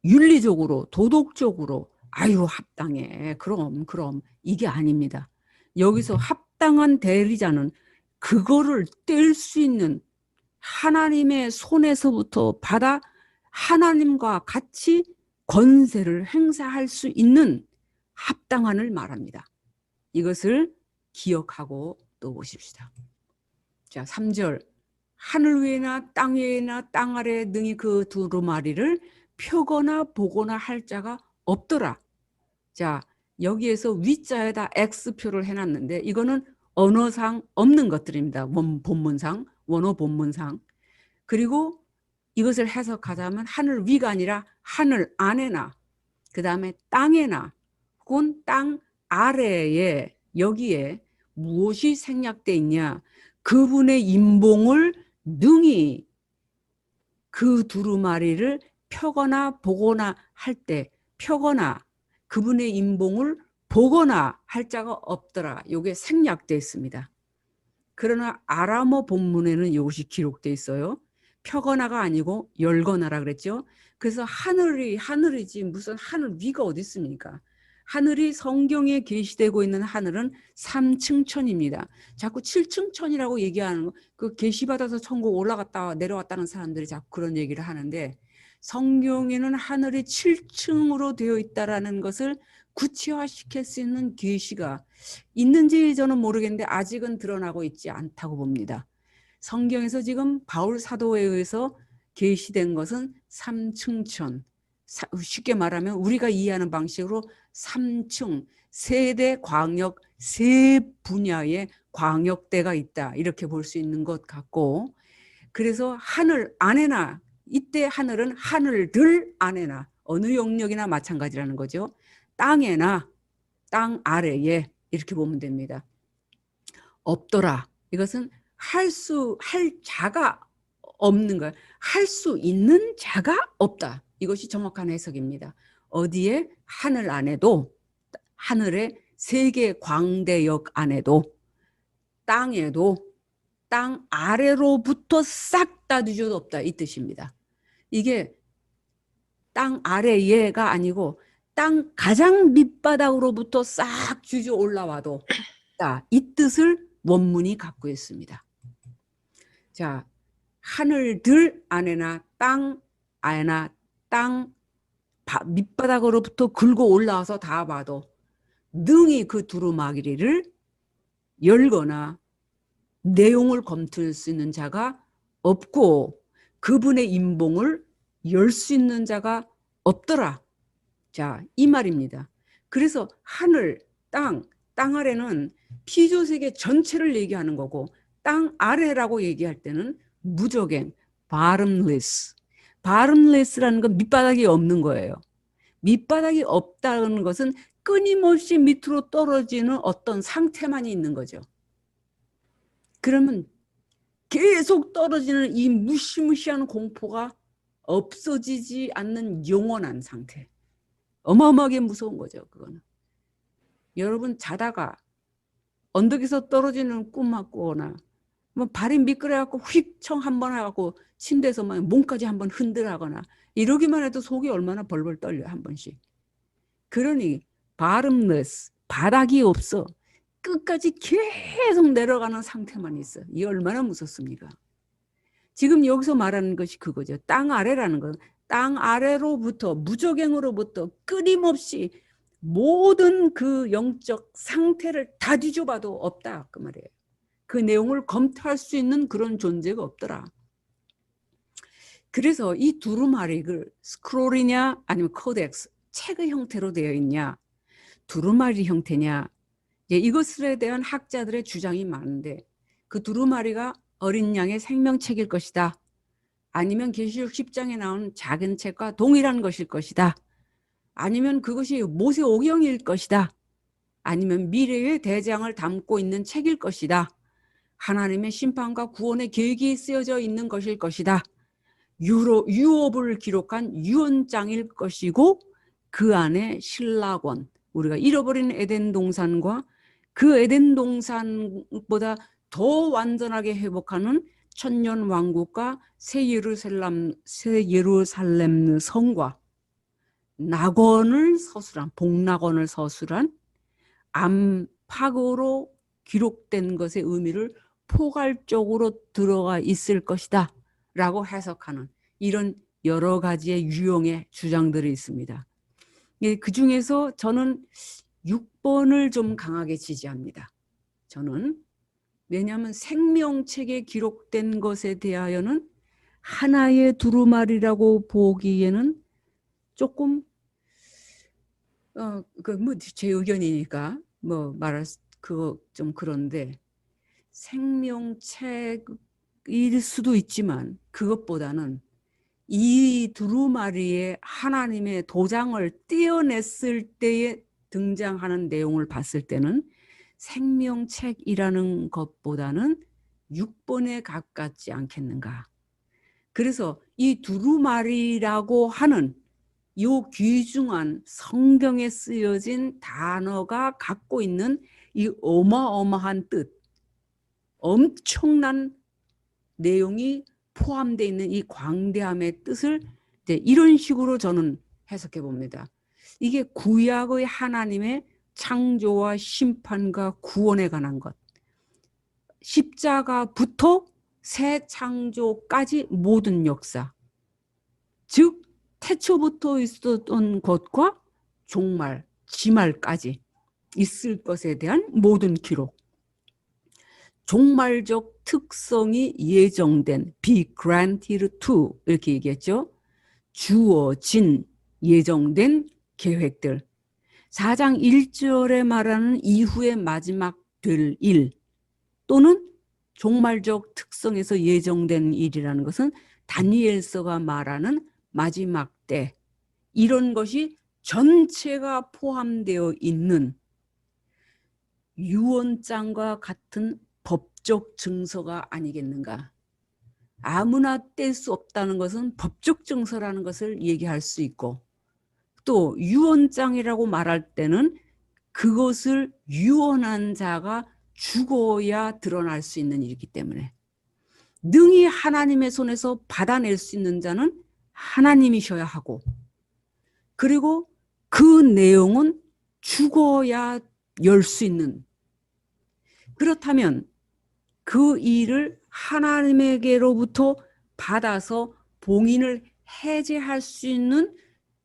윤리적으로 도덕적으로 아유 합당해 그럼 이게 아닙니다. 여기서 합당한 대리자는 그거를 뗄 수 있는 하나님의 손에서부터 받아 하나님과 같이 권세를 행사할 수 있는 합당한을 말합니다. 이것을 기억하고 또 보십시다. 자, 3절 하늘 위에나 땅 위에나 땅 아래 능히 그 두루마리를 펴거나 보거나 할 자가 없더라. 자, 여기에서 위자에다 X표를 해놨는데 이거는 언어상 없는 것들입니다. 본문상, 원어 본문상. 그리고 이것을 해석하자면 하늘 위가 아니라 하늘 안에나 그 다음에 땅에나 혹은 땅 아래에 여기에 무엇이 생략되어 있냐. 그분의 인봉을 능히 그 두루마리를 펴거나 보거나 할 때 펴거나 그분의 인봉을 보거나 할 자가 없더라. 이게 생략되어 있습니다. 그러나 아람어 본문에는 이것이 기록되어 있어요. 펴거나가 아니고 열거나라 그랬죠. 그래서 하늘이지 무슨 하늘 위가 어디 있습니까? 하늘이 성경에 계시되고 있는 하늘은 3층천입니다. 자꾸 7층천이라고 얘기하는 거, 그 계시받아서 천국 올라갔다 내려왔다는 사람들이 자꾸 그런 얘기를 하는데 성경에는 하늘이 7층으로 되어 있다라는 것을 구체화시킬 수 있는 계시가 있는지 저는 모르겠는데 아직은 드러나고 있지 않다고 봅니다. 성경에서 지금 바울 사도에 의해서 계시된 것은 3층천. 쉽게 말하면 우리가 이해하는 방식으로 3층, 세대 광역, 세 분야의 광역대가 있다. 이렇게 볼 수 있는 것 같고 그래서 하늘 안에나 이때 하늘은 하늘들 안에나 어느 영역이나 마찬가지라는 거죠. 땅에나 땅 아래에 이렇게 보면 됩니다. 없더라. 이것은 할 자가 없는 거예요. 할 수 있는 자가 없다. 이것이 정확한 해석입니다. 어디에? 하늘 안에도 하늘의 세계 광대역 안에도 땅에도 땅 아래로부터 싹 다 뒤져도 없다. 이 뜻입니다. 이게 땅 아래에가 아니고 땅 가장 밑바닥으로부터 싹 뒤져 올라와도 이 뜻을 원문이 갖고 있습니다. 자, 하늘들 안에나 땅 안에나 땅 밑바닥으로부터 긁고 올라와서 다 봐도 능히 그 두루마기를 열거나 내용을 검토할 수 있는 자가 없고 그분의 인봉을 열 수 있는 자가 없더라. 자, 이 말입니다. 그래서 하늘, 땅 아래는 피조세계 전체를 얘기하는 거고 땅 아래라고 얘기할 때는 무적행, bottomless라는 건 밑바닥이 없는 거예요. 밑바닥이 없다는 것은 끊임없이 밑으로 떨어지는 어떤 상태만 있는 거죠. 그러면 계속 떨어지는 이 무시무시한 공포가 없어지지 않는 영원한 상태. 어마어마하게 무서운 거죠. 그거는. 여러분 자다가 언덕에서 떨어지는 꿈만 꾸거나 뭐 발이 미끄러갖고 휙청 한번 하고 침대에서 막 몸까지 한번 흔들하거나 이러기만 해도 속이 얼마나 벌벌 떨려 한 번씩. 그러니 bottomless, 바닥이 없어. 끝까지 계속 내려가는 상태만 있어. 이 얼마나 무섭습니까? 지금 여기서 말하는 것이 그거죠. 땅 아래라는 건 땅 아래로부터 무적행으로부터 끊임없이 모든 그 영적 상태를 다 뒤져봐도 없다 그 말이에요. 그 내용을 검토할 수 있는 그런 존재가 없더라. 그래서 이 두루마리를 스크롤이냐 아니면 코덱스 책의 형태로 되어 있냐 두루마리 형태냐 이것에 대한 학자들의 주장이 많은데 그 두루마리가 어린 양의 생명책일 것이다. 아니면 계시록 10장에 나오는 작은 책과 동일한 것일 것이다. 아니면 그것이 모세오경일 것이다. 아니면 미래의 대장을 담고 있는 책일 것이다. 하나님의 심판과 구원의 계획이 쓰여져 있는 것일 것이다. 유업을 기록한 유언장일 것이고 그 안에 신라권, 우리가 잃어버린 에덴 동산과 그 에덴 동산보다 더 완전하게 회복하는 천년 왕국과 새 예루살렘 성과 낙원을 서술한 복낙원을 서술한 암팍으로 기록된 것의 의미를 포괄적으로 들어가 있을 것이다 라고 해석하는 이런 여러 가지의 유형의 주장들이 있습니다. 그 중에서 저는 6번을 좀 강하게 지지합니다. 저는 왜냐하면 생명책에 기록된 것에 대하여는 하나의 두루마리라고 보기에는 조금 뭐 제 의견이니까 뭐 말할 그거 좀 그런데 생명책일 수도 있지만 그것보다는 이 두루마리에 하나님의 도장을 떼어냈을 때에 등장하는 내용을 봤을 때는 생명책이라는 것보다는 6번에 가깝지 않겠는가. 그래서 이 두루마리라고 하는 요 귀중한 성경에 쓰여진 단어가 갖고 있는 이 어마어마한 뜻, 엄청난 내용이 포함되어 있는 이 광대함의 뜻을 이제 이런 식으로 저는 해석해 봅니다. 이게 구약의 하나님의 창조와 심판과 구원에 관한 것, 십자가부터 새 창조까지 모든 역사, 즉 태초부터 있었던 것과 종말, 지말까지 있을 것에 대한 모든 기록, 종말적 특성이 예정된 be granted to 이렇게 얘기했죠. 주어진 예정된 계획들. 4장 1절에 말하는 이후에 마지막 될 일 또는 종말적 특성에서 예정된 일이라는 것은 다니엘서가 말하는 마지막 때 이런 것이 전체가 포함되어 있는 유언장과 같은 법적 증서가 아니겠는가. 아무나 뗄 수 없다는 것은 법적 증서라는 것을 얘기할 수 있고 또 유언장이라고 말할 때는 그것을 유언한 자가 죽어야 드러날 수 있는 일이기 때문에 능히 하나님의 손에서 받아낼 수 있는 자는 하나님이셔야 하고 그리고 그 내용은 죽어야 열 수 있는 그렇다면 그 일을 하나님에게로부터 받아서 봉인을 해제할 수 있는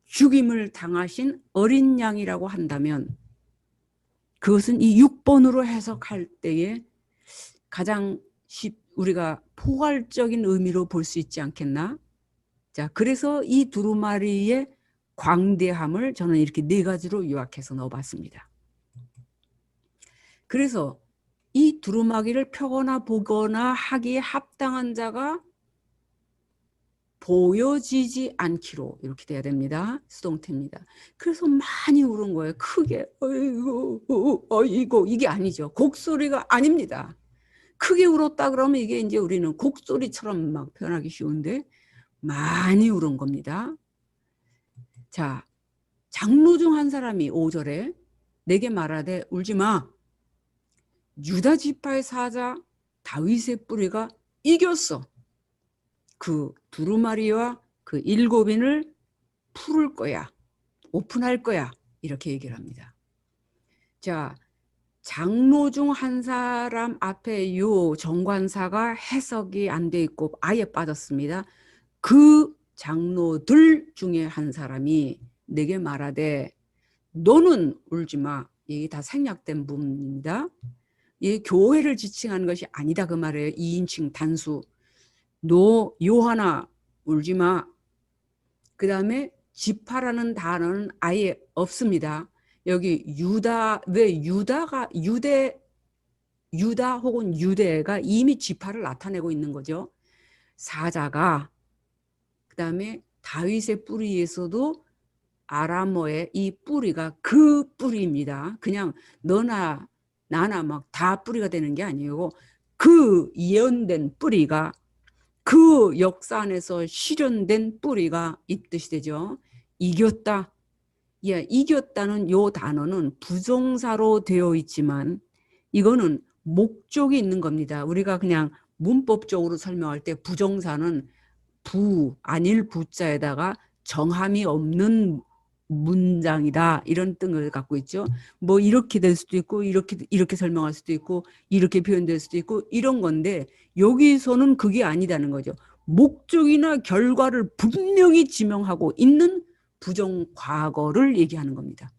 죽임을 당하신 어린 양이라고 한다면 그것은 이 6번으로 해석할 때에 가장 우리가 포괄적인 의미로 볼 수 있지 않겠나? 자, 그래서 이 두루마리의 광대함을 저는 이렇게 4가지로 요약해서 넣어봤습니다. 그래서 이 두루마기를 펴거나 보거나 하기에 합당한 자가 보여지지 않기로 이렇게 돼야 됩니다. 수동태입니다. 그래서 많이 울은 거예요. 크게 어이구 이게 아니죠. 곡소리가 아닙니다. 크게 울었다 그러면 이게 이제 우리는 곡소리처럼 막 표현하기 쉬운데 많이 울은 겁니다. 자, 장로 중 한 사람이 5절에 내게 말하되 울지 마. 유다 지파의 사자 다윗의 뿌리가 이겼어. 그 두루마리와 그 7인을 풀을 거야. 오픈할 거야. 이렇게 얘기를 합니다. 자, 장로 중 한 사람 앞에 요 정관사가 해석이 안 돼 있고 아예 빠졌습니다. 그 장로들 중에 한 사람이 내게 말하되 너는 울지 마. 이게 다 생략된 부분입니다. 이 교회를 지칭하는 것이 아니다 그 말이에요. 2인칭 단수. 너 요하나 울지 마. 그 다음에 지파라는 단어는 아예 없습니다. 여기 유다, 왜 유다 혹은 유대가 이미 지파를 나타내고 있는 거죠. 사자가 그 다음에 다윗의 뿌리에서도 아람어의 이 뿌리가 그 뿌리입니다. 그냥 너나 나나 막 다 뿌리가 되는 게 아니고 그 예언된 뿌리가 그 역사 안에서 실현된 뿌리가 이 뜻이 되죠. 이겼다. 예, 이겼다는 요 단어는 부정사로 되어 있지만 이거는 목적이 있는 겁니다. 우리가 그냥 문법적으로 설명할 때 부정사는 아닐 부자에다가 정함이 없는 문장이다 이런 뜻을 갖고 있죠. 뭐 이렇게 될 수도 있고 이렇게 설명할 수도 있고 이렇게 표현될 수도 있고 이런 건데 여기서는 그게 아니다는 거죠. 목적이나 결과를 분명히 지명하고 있는 부정 과거를 얘기하는 겁니다.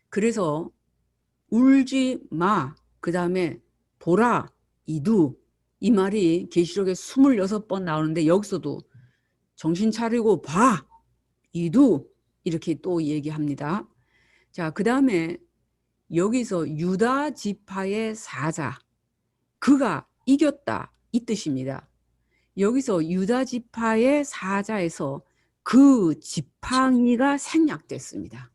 그래서 울지 마. 그 다음에 보라, 이두. 이 말이 계시록에 26번 나오는데 여기서도 정신 차리고 봐. 이두. 이렇게 또 얘기합니다. 자, 그 다음에 여기서 유다 지파의 사자, 그가 이겼다 이 뜻입니다. 여기서 유다 지파의 사자에서 그 지팡이가 생략됐습니다.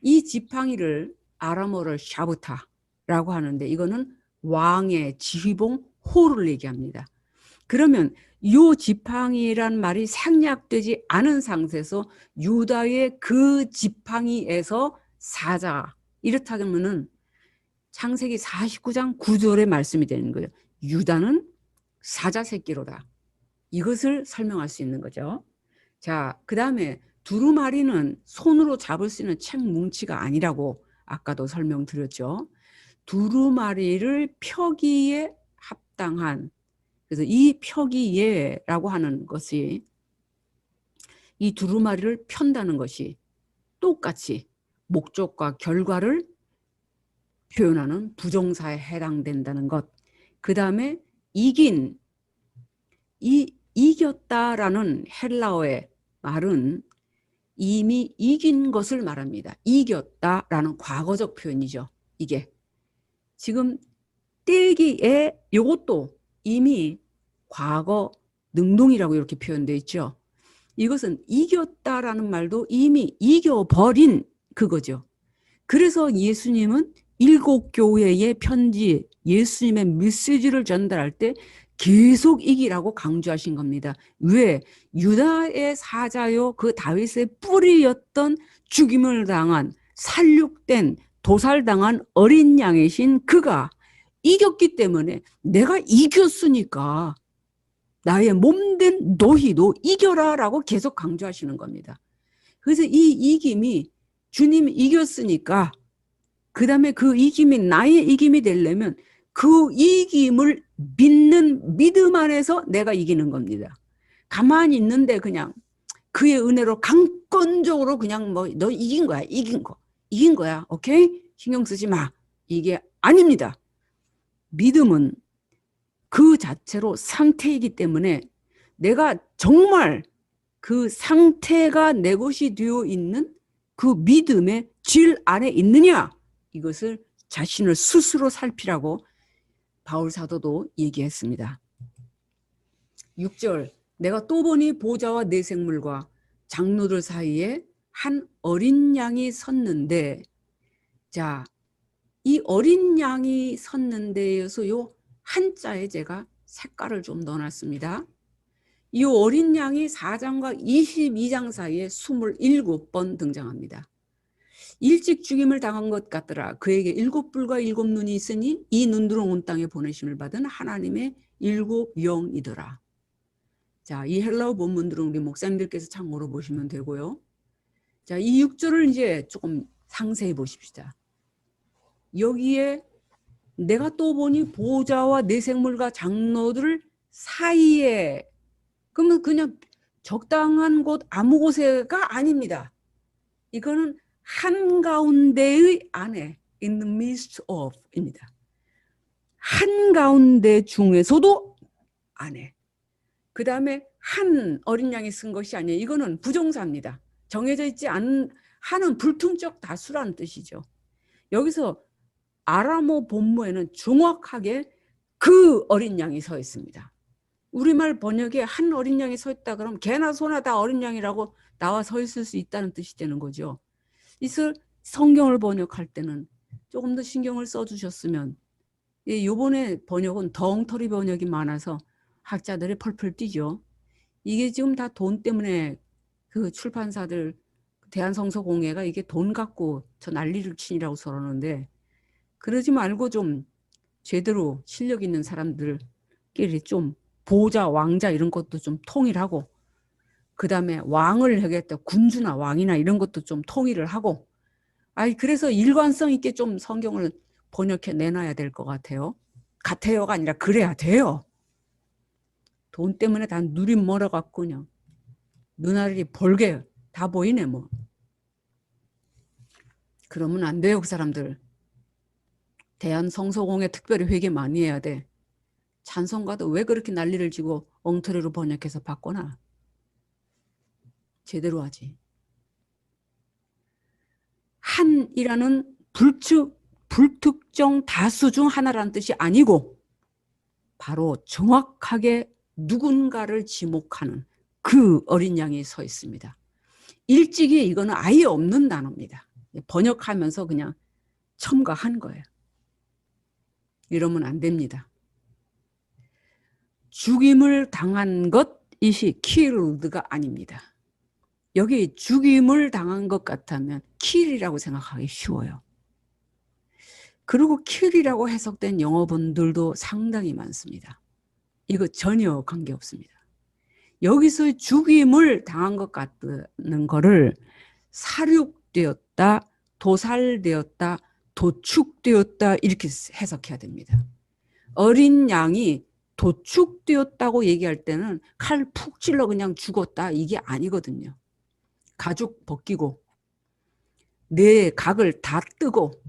이 지팡이를 아람어를 샤브타라고 하는데 이거는 왕의 지휘봉 호를 얘기합니다. 그러면 요 지팡이란 말이 생략되지 않은 상태에서 유다의 그 지팡이에서 사자, 이렇다면은 창세기 49장 9절의 말씀이 되는 거예요. 유다는 사자 새끼로다. 이것을 설명할 수 있는 거죠. 자, 그 다음에 두루마리는 손으로 잡을 수 있는 책 뭉치가 아니라고 아까도 설명드렸죠. 두루마리를 펴기에 합당한, 그래서 이 펴기예라고 하는 것이, 이 두루마리를 편다는 것이 똑같이 목적과 결과를 표현하는 부정사에 해당된다는 것. 그 다음에 이긴, 이겼다라는 헬라어의 말은 이미 이긴 것을 말합니다. 이겼다라는 과거적 표현이죠. 이게 지금 떼기에 이것도 이미 과거 능동이라고 이렇게 표현되어 있죠. 이것은 이겼다라는 말도 이미 이겨버린 그거죠. 그래서 예수님은 7교회의 편지, 예수님의 메시지를 전달할 때 계속 이기라고 강조하신 겁니다. 왜? 유다의 사자요, 그 다윗의 뿌리였던 죽임을 당한, 살육된, 도살당한 어린 양이신 그가 이겼기 때문에 내가 이겼으니까 나의 몸된 너희도 이겨라라고 계속 강조하시는 겁니다. 그래서 이 이김이 주님이 이겼으니까 그 다음에 그 이김이 나의 이김이 되려면 그 이김을 믿는 믿음 안에서 내가 이기는 겁니다. 가만히 있는데 그냥 그의 은혜로 강권적으로 그냥 뭐 너 이긴 거야, 이긴 거야, 오케이? 신경 쓰지 마. 이게 아닙니다. 믿음은 그 자체로 상태이기 때문에 내가 정말 그 상태가 내 것이 되어 있는 그 믿음의 질 안에 있느냐, 이것을 자신을 스스로 살피라고 바울 사도도 얘기했습니다. 6절, 내가 또 보니 보좌와 네 생물과 장로들 사이에 한 어린 양이 섰는데, 자, 이 어린 양이 섰는데에서 요 한자에 제가 색깔을 좀 넣어놨습니다. 이 어린 양이 4장과 22장 사이에 27번 등장합니다. 일찍 죽임을 당한 것 같더라. 그에게 7뿔과 7눈이 있으니 이 눈으로 온 땅에 보내심을 받은 하나님의 7영이더라. 자, 이 헬라어 본문들은 우리 목사님들께서 참고로 보시면 되고요. 자, 이 6절을 이제 조금 상세히 보십시다. 여기에 내가 또 보니 보좌와 네 생물과 장로들 사이에, 그러면 그냥 적당한 곳 아무 곳에가 아닙니다. 이거는 한가운데의 안에, in the midst of 입니다. 한가운데 중에서도 안에. 그 다음에 한 어린 양이 쓴 것이 아니에요. 이거는 부정사입니다. 정해져 있지 않은, 한은 불특정 다수라는 뜻이죠. 여기서 아람어 본문에는 정확하게 그 어린 양이 서 있습니다. 우리말 번역에 한 어린 양이 서 있다 그러면 개나 소나 다 어린 양이라고 나와 서 있을 수 있다는 뜻이 되는 거죠. 이것을 성경을 번역할 때는 조금 더 신경을 써주셨으면, 이번에 번역은 덩터리 번역이 많아서 학자들이 펄펄 뛰죠. 이게 지금 다 돈 때문에 그 출판사들, 대한성서공회가 이게 돈 갖고 저 난리를 치니라고 그러는데, 그러지 말고 좀 제대로 실력 있는 사람들끼리 좀 보좌, 왕자 이런 것도 좀 통일하고, 그 다음에 왕을 하겠다, 군주나 왕이나 이런 것도 좀 통일을 하고, 그래서 일관성 있게 좀 성경을 번역해 내놔야 될 것 같아요. 같아요가 아니라 그래야 돼요. 돈 때문에 다 누림 멀어갖고 그냥 눈알이 벌게 다 보이네 뭐. 그러면 안 돼요, 그 사람들. 대한성서공회 특별히 회개 많이 해야 돼. 찬송가도 왜 그렇게 난리를 지고 엉터리로 번역해서 바꿔놔. 제대로 하지. 한이라는 불특정 다수 중 하나라는 뜻이 아니고 바로 정확하게 누군가를 지목하는 그 어린 양이 서 있습니다. 일찍이 이거는 아예 없는 단어입니다. 번역하면서 그냥 첨가한 거예요. 이러면 안 됩니다. 죽임을 당한 것이 killed가 아닙니다. 여기 죽임을 당한 것 같다면 kill이라고 생각하기 쉬워요. 그리고 kill이라고 해석된 영어본들도 상당히 많습니다. 이거 전혀 관계없습니다. 여기서 죽임을 당한 것 같는 거를 살육되었다, 도살되었다, 도축되었다 이렇게 해석해야 됩니다. 어린 양이 도축되었다고 얘기할 때는 칼 푹 찔러 그냥 죽었다 이게 아니거든요. 가죽 벗기고 뇌 각을 다 뜨고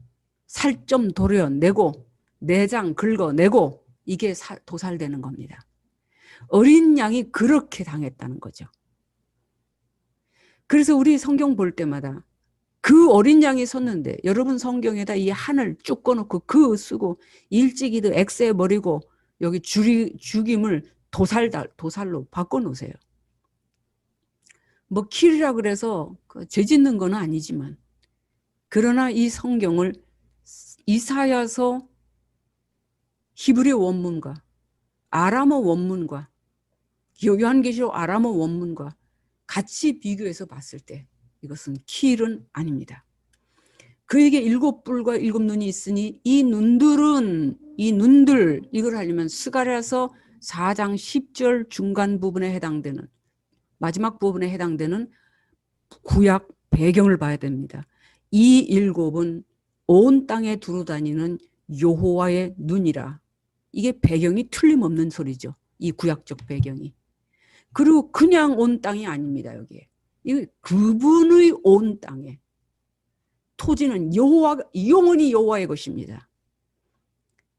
살 좀 도려내고 내장 긁어내고 이게 도살되는 겁니다. 어린 양이 그렇게 당했다는 거죠. 그래서 우리 성경 볼 때마다 그 어린 양이 섰는데 여러분 성경에다 이 한을 쭉 꺼놓고 그 쓰고 일찍이도 X에 버리고 여기 죽임을 도살로 바꿔놓으세요. 뭐 킬이라 그래서 죄 짓는 건 아니지만 그러나 이 성경을 이사야서 히브리 원문과 아람어 원문과 요한계시록 아람어 원문과 같이 비교해서 봤을 때 이것은 킬은 아닙니다. 그에게 7뿔과 7눈이 있으니 이 눈들 이걸 하려면 스가랴서 4장 10절 중간 부분에 해당되는 마지막 부분에 해당되는 구약 배경을 봐야 됩니다. 이 7은 온 땅에 두루다니는 여호와의 눈이라. 이게 배경이 틀림없는 소리죠. 이 구약적 배경이. 그리고 그냥 온 땅이 아닙니다. 여기에. 그분의 온 땅에. 토지는 영원히 여호와의 것입니다.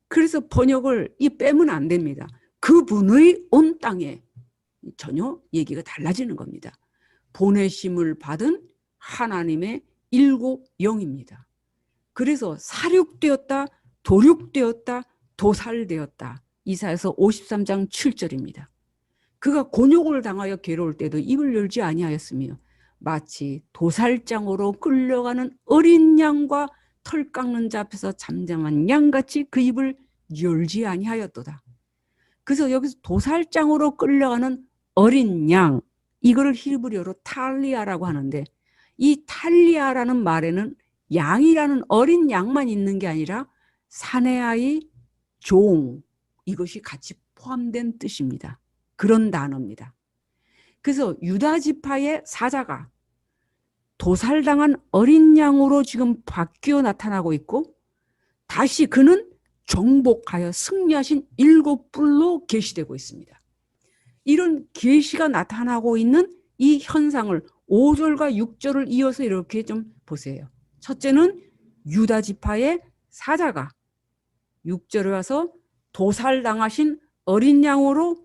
그래서 번역을 빼면 안 됩니다. 그분의 온 땅에 전혀 얘기가 달라지는 겁니다. 보내심을 받은 하나님의 7영입니다. 그래서 살육되었다, 도륙되었다, 도살되었다. 이사야서 53장 7절입니다. 그가 곤욕을 당하여 괴로울 때도 입을 열지 아니하였으며 마치 도살장으로 끌려가는 어린 양과 털 깎는 자 앞에서 잠잠한 양같이 그 입을 열지 아니하였도다. 그래서 여기서 도살장으로 끌려가는 어린 양, 이거를 히브리어로 탈리아라고 하는데 이 탈리아라는 말에는 양이라는 어린 양만 있는 게 아니라 사내 아이, 종 이것이 같이 포함된 뜻입니다. 그런 단어입니다. 그래서 유다 지파의 사자가 도살당한 어린 양으로 지금 바뀌어 나타나고 있고 다시 그는 정복하여 승리하신 7뿔로 계시되고 있습니다. 이런 계시가 나타나고 있는 이 현상을 5절과 6절을 이어서 이렇게 좀 보세요. 첫째는 유다 지파의 사자가 6절에 와서 도살당하신 어린 양으로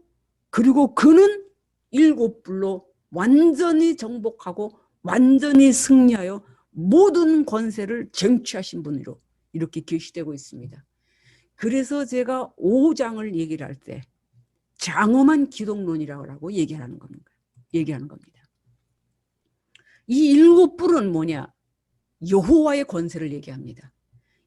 그리고 그는 7뿔로 완전히 정복하고 완전히 승리하여 모든 권세를 쟁취하신 분으로 이렇게 계시되고 있습니다. 그래서 제가 5장을 얘기를 할 때 장엄한 기독론이라고 얘기하는 겁니다. 이 7뿔은 뭐냐? 여호와의 권세를 얘기합니다.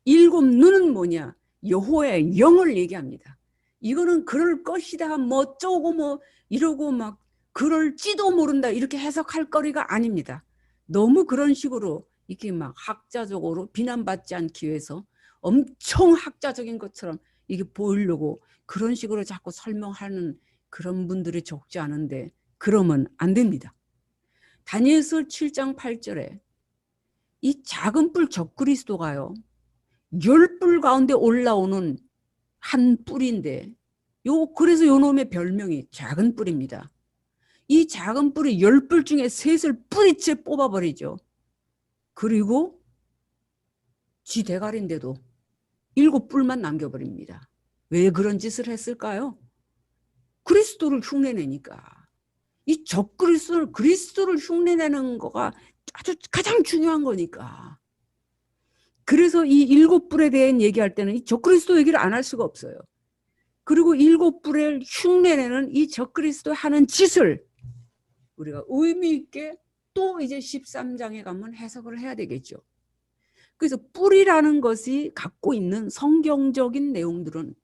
7눈은 뭐냐? 여호와의 영을 얘기합니다. 이거는 그럴 것이다, 뭐 어쩌고 뭐 이러고 막 그럴지도 모른다 이렇게 해석할 거리가 아닙니다. 너무 그런 식으로 이렇게 막 학자적으로 비난받지 않기 위해서 엄청 학자적인 것처럼 이게 보이려고 그런 식으로 자꾸 설명하는 그런 분들이 적지 않은데 그러면 안 됩니다. 다니엘서 7장 8절에 이 작은 뿔 적그리스도가요 10뿔 가운데 올라오는 한 뿔인데 그래서 요 놈의 별명이 작은 뿔입니다. 이 작은 뿔이 10뿔 중에 셋을 뿌리째 뽑아버리죠. 그리고 지 대가리인데도 7뿔만 남겨버립니다. 왜 그런 짓을 했을까요? 그리스도를 흉내내니까. 이 적그리스도를 흉내내는 거가 아주 가장 중요한 거니까. 그래서 이 일곱 뿔에 대한 얘기할 때는 이 적그리스도 얘기를 안 할 수가 없어요. 그리고 일곱 뿔을 흉내내는 이 적그리스도 하는 짓을 우리가 의미 있게 또 이제 13장에 가면 해석을 해야 되겠죠. 그래서 뿔이라는 것이 갖고 있는 성경적인 내용들은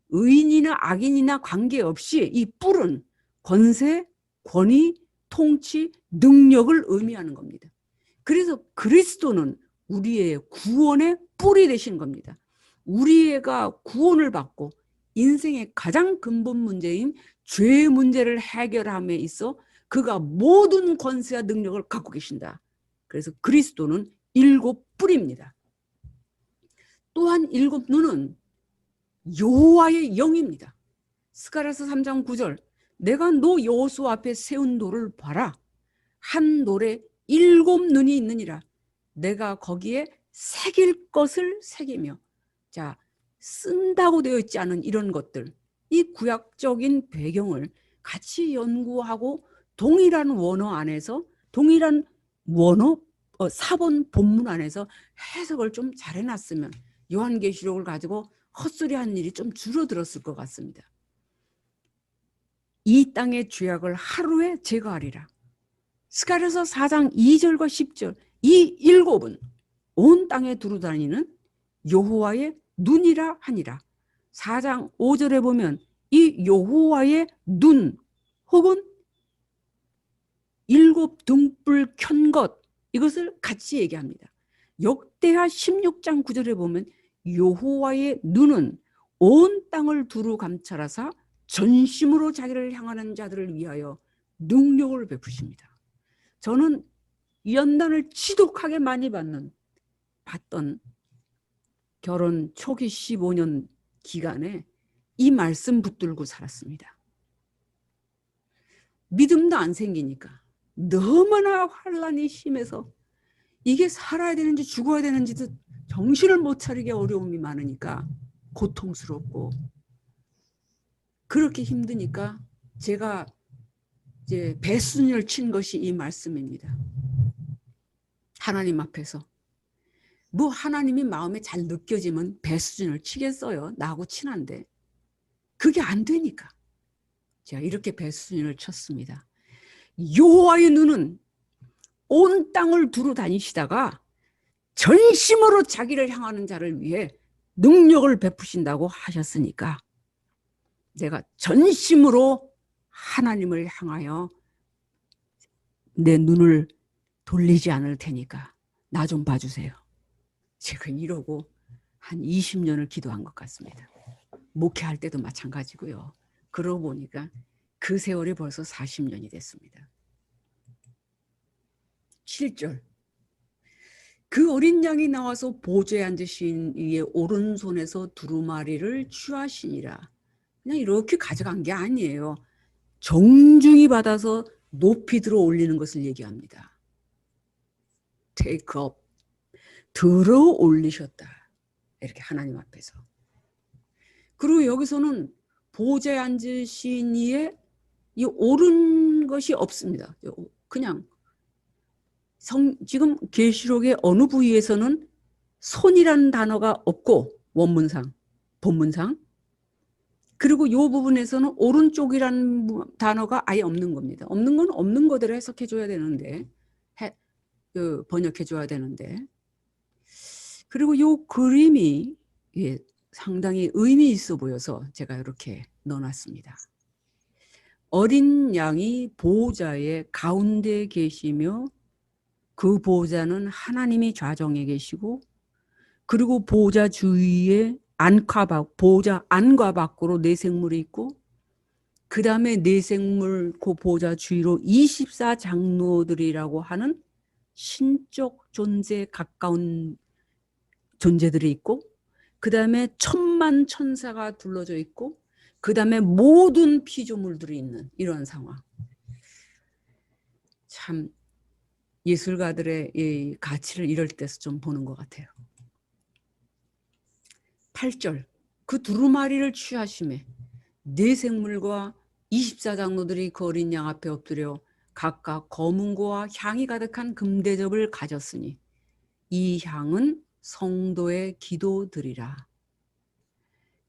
의인이나 악인이나 관계없이 이 뿔은 권세, 권위, 통치, 능력을 의미하는 겁니다. 그래서 그리스도는 우리의 구원의 뿔이 되신 겁니다. 우리가 구원을 받고 인생의 가장 근본 문제인 죄의 문제를 해결함에 있어 그가 모든 권세와 능력을 갖고 계신다. 그래서 그리스도는 일곱 뿔입니다. 또한 일곱 눈은 여호와의 영입니다. 스가랴서 3장 9절 내가 너 여호수 앞에 세운 돌을 봐라. 한 돌에 일곱 눈이 있느니라. 내가 거기에 새길 것을 새기며. 자, 쓴다고 되어 있지 않은 이런 것들, 이 구약적인 배경을 같이 연구하고 동일한 원어 안에서 동일한 원어 사본 본문 안에서 해석을 좀 잘해놨으면 요한계시록을 가지고 헛소리한 일이 좀 줄어들었을 것 같습니다. 이 땅의 죄악을 하루에 제거하리라. 스가랴서 4장 2절과 10절 이 일곱은 온 땅에 두루다니는 여호와의 눈이라 하니라. 4장 5절에 보면 이 여호와의 눈 혹은 일곱 등불 켠 것 이것을 같이 얘기합니다. 역대하 16장 9절에 보면 여호와의 눈은 온 땅을 두루 감찰하사 전심으로 자기를 향하는 자들을 위하여 능력을 베푸십니다. 저는 연단을 지독하게 많이 봤던 결혼 초기 15년 기간에 이 말씀 붙들고 살았습니다. 믿음도 안 생기니까 너무나 환란이 심해서 이게 살아야 되는지 죽어야 되는지도 정신을 못 차리게 어려움이 많으니까 고통스럽고 그렇게 힘드니까 제가 이제 배순을 친 것이 이 말씀입니다. 하나님 앞에서 뭐 하나님이 마음에 잘 느껴지면 배수준을 치겠어요. 나하고 친한데 그게 안 되니까 제가 이렇게 배수준을 쳤습니다. 여호와의 눈은 온 땅을 두루 다니시다가 전심으로 자기를 향하는 자를 위해 능력을 베푸신다고 하셨으니까 내가 전심으로 하나님을 향하여 내 눈을 돌리지 않을 테니까 나 좀 봐주세요. 제가 이러고 한 20년을 기도한 것 같습니다. 목회할 때도 마찬가지고요. 그러고 보니까 그 세월이 벌써 40년이 됐습니다. 7절 그 어린 양이 나와서 보좌에 앉으신 이의 오른손에서 두루마리를 취하시니라. 그냥 이렇게 가져간 게 아니에요. 정중히 받아서 높이 들어 올리는 것을 얘기합니다. Take up. 들어 올리셨다. 이렇게 하나님 앞에서. 그리고 여기서는 보좌에 앉으신 이의 이 옳은 것이 없습니다. 그냥 지금 계시록의 어느 부위에서는 손이라는 단어가 없고 원문상, 본문상 그리고 이 부분에서는 오른쪽이라는 단어가 아예 없는 겁니다. 없는 건 없는 거대로 해석해 줘야 되는데 번역해 줘야 되는데 그리고 이 그림이 상당히 의미 있어 보여서 제가 이렇게 넣어놨습니다. 어린 양이 보호자의 가운데 계시며 그 보호자는 하나님이 좌정에 계시고 그리고 보호자 주위에 보호자 안과 밖으로 네 생물이 있고 그 다음에 네 생물 그 보호자 주위로 24장로들이라고 하는 신적 존재에 가까운 존재들이 있고 그 다음에 천만 천사가 둘러져 있고 그 다음에 모든 피조물들이 있는 이런 상황. 참 예술가들의 이 가치를 이럴 때서 좀 보는 것 같아요. 8절 그 두루마리를 취하심에 네 생물과 24장로들이 그 어린 양 앞에 엎드려 각각 검은고와 향이 가득한 금대접을 가졌으니 이 향은 성도의 기도드리라.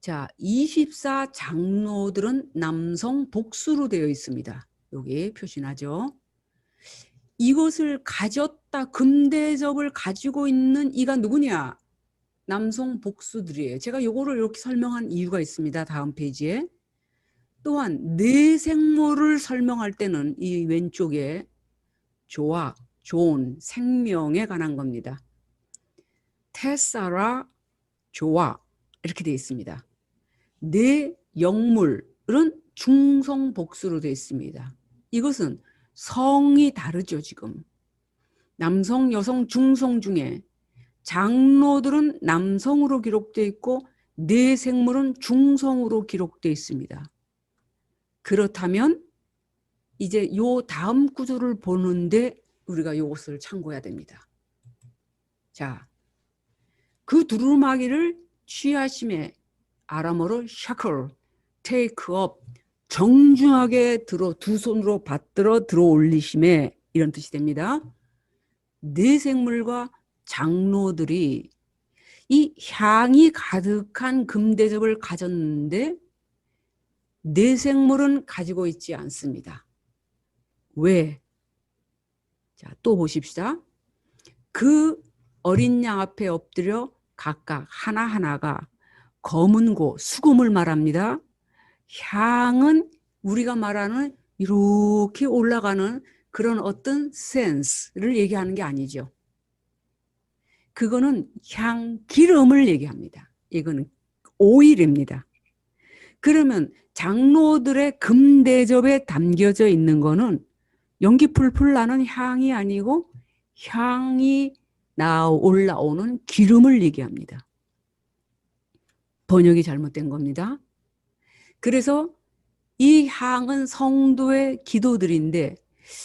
자, 24 장로들은 남성 복수로 되어 있습니다. 여기 표시나죠. 이것을 가졌다, 금대접을 가지고 있는 이가 누구냐? 남성 복수들이에요. 제가 이거를 이렇게 설명한 이유가 있습니다. 다음 페이지에. 또한 뇌생모를 설명할 때는 이 왼쪽에 조악, 존, 생명에 관한 겁니다. 테사라, 조악 이렇게 되어 있습니다. 내 영물은 중성 복수로 되어 있습니다. 이것은 성이 다르죠. 지금 남성, 여성, 중성 중에 장로들은 남성으로 기록되어 있고 내 생물은 중성으로 기록되어 있습니다. 그렇다면 이제 요 다음 구조를 보는데 우리가 이것을 참고해야 됩니다. 자, 그 두루마기를 취하심에 아람어로 shackle, take up, 정중하게 두 손으로 받들어 들어 올리심에 이런 뜻이 됩니다. 네 생물과 장로들이 이 향이 가득한 금대접을 가졌는데 네 생물은 가지고 있지 않습니다. 왜? 자, 또 보십시다. 그 어린 양 앞에 엎드려 각각 하나하나가 검은고 수금을 말합니다. 향은 우리가 말하는 이렇게 올라가는 그런 어떤 센스를 얘기하는 게 아니죠. 그거는 향기름을 얘기합니다. 이거는 오일입니다. 그러면 장로들의 금대접에 담겨져 있는 거는 연기 풀풀 나는 향이 아니고 향이 올라오는 기름을 얘기합니다. 번역이 잘못된 겁니다. 그래서 이 향은 성도의 기도들인데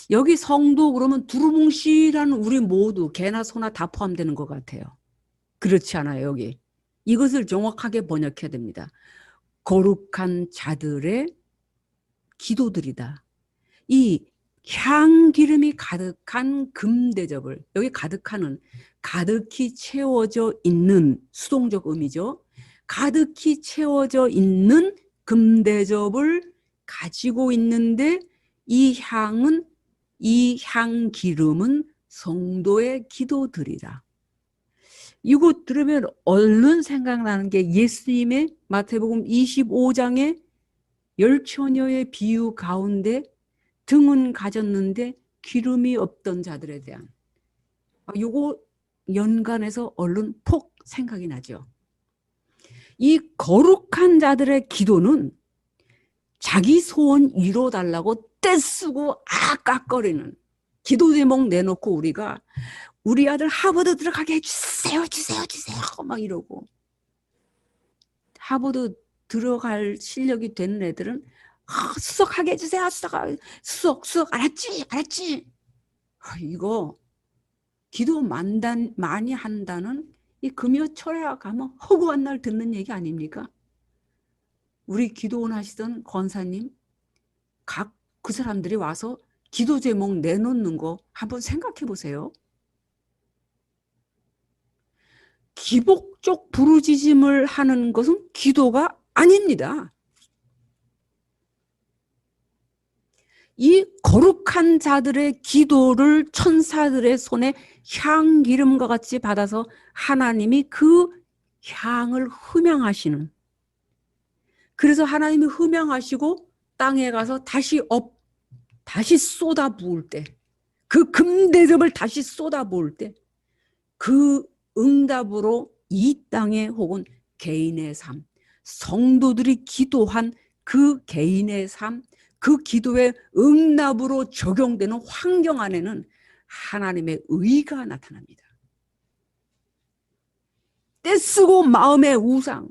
여기 성도 그러면 두루뭉실한 우리 모두 개나 소나 다 포함되는 것 같아요. 그렇지 않아요. 여기 이것을 정확하게 번역해야 됩니다. 거룩한 자들의 기도들이다. 이 향기름이 가득한 금대접을, 여기 가득한은 가득히 채워져 있는 수동적 의미죠. 가득히 채워져 있는 금대접을 가지고 있는데 이 향기름은 성도의 기도들이라. 이거 들으면 얼른 생각나는 게 예수님의 마태복음 25장의 10처녀의 비유 가운데 등은 가졌는데 기름이 없던 자들에 대한 요거 연관해서 얼른 폭 생각이 나죠. 이 거룩한 자들의 기도는 자기 소원 이뤄달라고 떼쓰고 아깍거리는 기도 제목 내놓고 우리가 우리 아들 하버드 들어가게 해주세요 주세요 막 이러고 하버드 들어갈 실력이 되는 애들은 수석하게 해주세요 수석 알았지 이거 기도 많이 한다는 이 금요철에 가면 허구한 날 듣는 얘기 아닙니까? 우리 기도원 하시던 권사님 각 그 사람들이 와서 기도 제목 내놓는 거 한번 생각해 보세요. 기복적 부르짖음을 하는 것은 기도가 아닙니다. 이 거룩한 자들의 기도를 천사들의 손에 향기름과 같이 받아서 하나님이 그 향을 흠양하시는, 그래서 하나님이 흠양하시고 땅에 가서 다시 쏟아 부을 때, 그 금대접을 다시 쏟아 부을 때 그 응답으로 이 땅에 혹은 개인의 삶, 성도들이 기도한 그 개인의 삶, 그 기도의 응답으로 적용되는 환경 안에는 하나님의 의가 나타납니다. 떼쓰고 마음의 우상,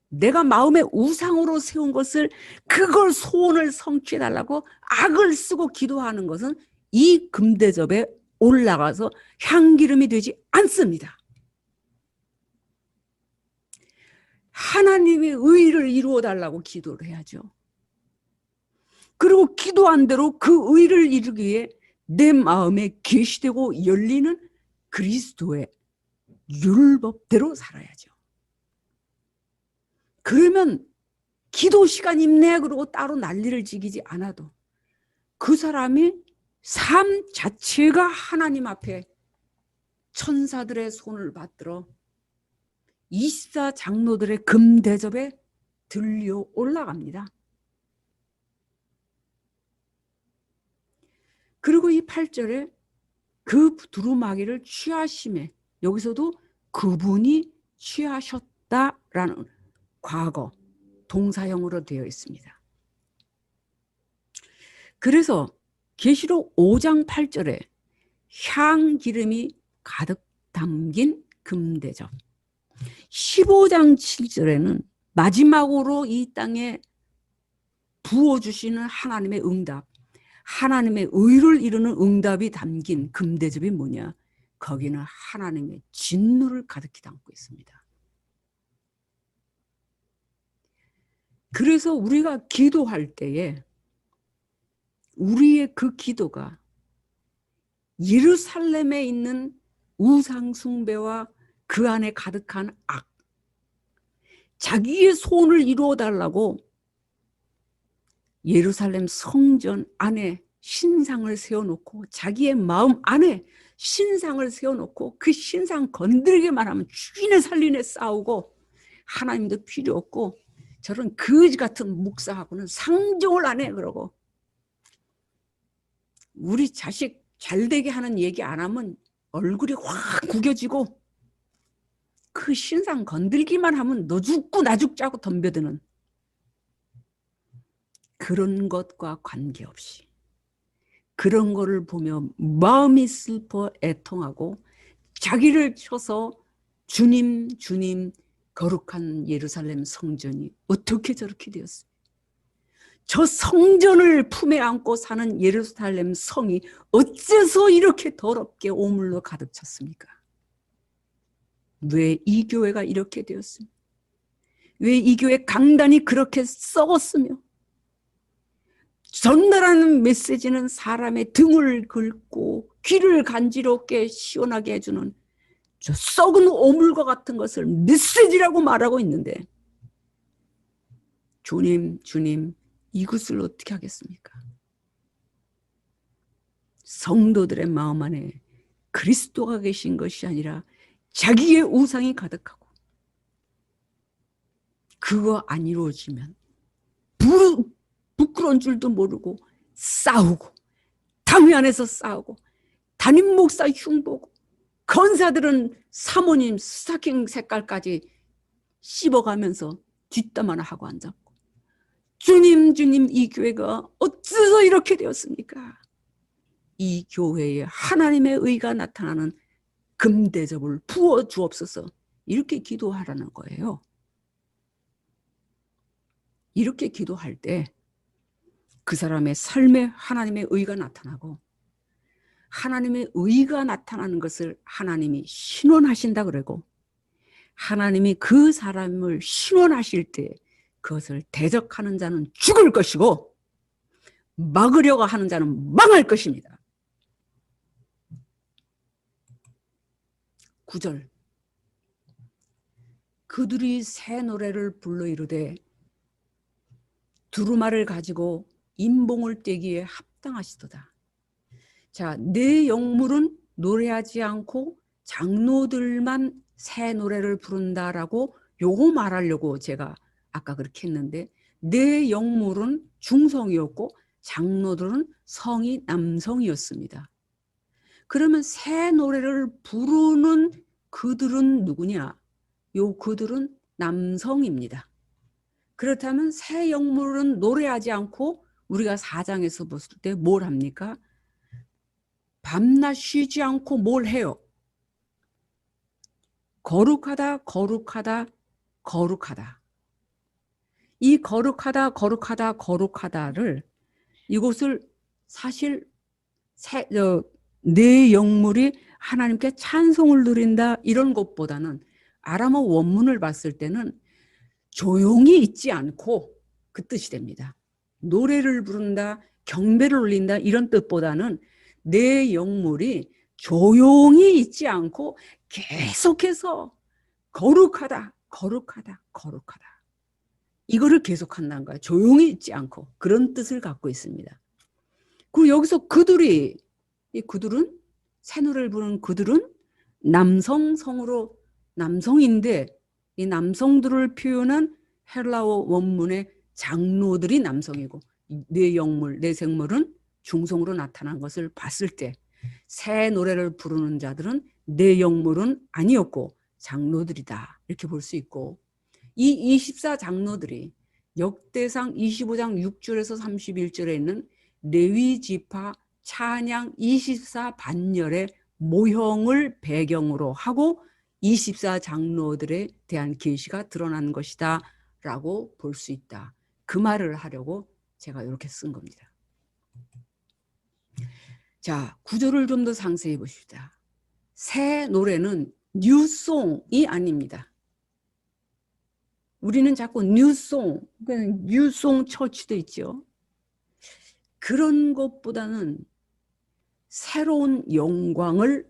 내가 마음의 우상으로 세운 것을 그걸 소원을 성취해달라고 악을 쓰고 기도하는 것은 이 금대접에 올라가서 향기름이 되지 않습니다. 하나님의 의를 이루어달라고 기도를 해야죠. 그리고 기도한 대로 그 의를 이루기 위해 내 마음에 계시되고 열리는 그리스도의 율법대로 살아야죠. 그러면 기도 시간 있네 그러고 따로 난리를 지기지 않아도 그 사람이 삶 자체가 하나님 앞에 천사들의 손을 받들어 24 장로들의 금대접에 들려 올라갑니다. 그리고 이 8절에 그 두루마기를 취하심에 여기서도 그분이 취하셨다라는 과거 동사형으로 되어 있습니다. 그래서 계시록 5장 8절에 향기름이 가득 담긴 금대접, 15장 7절에는 마지막으로 이 땅에 부어주시는 하나님의 응답, 하나님의 의를 이루는 응답이 담긴 금대접이 뭐냐? 거기는 하나님의 진노를 가득히 담고 있습니다. 그래서 우리가 기도할 때에 우리의 그 기도가 예루살렘에 있는 우상 숭배와 그 안에 가득한 악, 자기의 소원을 이루어 달라고 예루살렘 성전 안에 신상을 세워놓고 자기의 마음 안에 신상을 세워놓고 그 신상 건드리기만 하면 죽이네 살리네 싸우고 하나님도 필요 없고 저런 거지 같은 목사하고는 상종을 안 해 그러고 우리 자식 잘되게 하는 얘기 안 하면 얼굴이 확 구겨지고 그 신상 건들기만 하면 너 죽고 나 죽자고 덤벼드는 그런 것과 관계없이 그런 거를 보며 마음이 슬퍼 애통하고 자기를 쳐서 주님 주님 거룩한 예루살렘 성전이 어떻게 저렇게 되었어요? 저 성전을 품에 안고 사는 예루살렘 성이 어째서 이렇게 더럽게 오물로 가득 찼습니까? 왜 이 교회가 이렇게 되었습니까? 왜 이 교회 강단이 그렇게 썩었으며 전달하는 메시지는 사람의 등을 긁고 귀를 간지럽게 시원하게 해주는 저 썩은 오물과 같은 것을 메시지라고 말하고 있는데 주님 주님 이것을 어떻게 하겠습니까? 성도들의 마음 안에 그리스도가 계신 것이 아니라 자기의 우상이 가득하고 그거 안 이루어지면 부끄러운 줄도 모르고 싸우고 당회 안에서 싸우고 담임 목사 흉보고 권사들은 사모님 스타킹 색깔까지 씹어가면서 뒷담화나 하고 앉았고 주님 주님 이 교회가 어째서 이렇게 되었습니까? 이 교회에 하나님의 의가 나타나는 금대접을 부어 주옵소서 이렇게 기도하라는 거예요. 이렇게 기도할 때 그 사람의 삶에 하나님의 의가 나타나고 하나님의 의가 나타나는 것을 하나님이 신원하신다 그러고 하나님이 그 사람을 신원하실 때 그것을 대적하는 자는 죽을 것이고 막으려고 하는 자는 망할 것입니다. 9절 그들이 새 노래를 불러 이르되 두루마를 가지고 인봉을 떼기에 합당하시도다. 자, 내 영물은 노래하지 않고 장로들만 새 노래를 부른다라고 요거 말하려고 제가 아까 그렇게 했는데 내 영물은 중성이었고 장로들은 성이 남성이었습니다. 그러면 새 노래를 부르는 그들은 누구냐? 요 그들은 남성입니다. 그렇다면 새 영물은 노래하지 않고 우리가 4장에서 봤을 때 뭘 합니까? 밤낮 쉬지 않고 뭘 해요? 거룩하다 거룩하다 거룩하다. 이 거룩하다 거룩하다 거룩하다를 이것을 사실 내 영물이 하나님께 찬송을 누린다 이런 것보다는 아람어 원문을 봤을 때는 조용히 있지 않고 그 뜻이 됩니다. 노래를 부른다, 경배를 올린다 이런 뜻보다는 내 영물이 조용히 있지 않고 계속해서 거룩하다, 거룩하다, 거룩하다. 이거를 계속한다는 거야. 조용히 있지 않고. 그런 뜻을 갖고 있습니다. 그리고 여기서 그들이, 이 그들은, 새 노래를 부르는 그들은 남성성으로, 남성인데 이 남성들을 표현한 헬라어 원문의 장로들이 남성이고 내 영물, 내 생물은 중성으로 나타난 것을 봤을 때 새 노래를 부르는 자들은 내 영물은 아니었고 장로들이다. 이렇게 볼 수 있고, 이 24 장로들이 역대상 25장 6절에서 31절에 있는 레위 지파 찬양 24 반열의 모형을 배경으로 하고 24 장로들에 대한 계시가 드러난 것이다 라고 볼 수 있다. 그 말을 하려고 제가 이렇게 쓴 겁니다. 자, 구절을 좀 더 상세히 보십시다. 새 노래는 뉴송이 아닙니다. 우리는 자꾸 뉴송, 뉴송 처치도 있죠. 그런 것보다는 새로운 영광을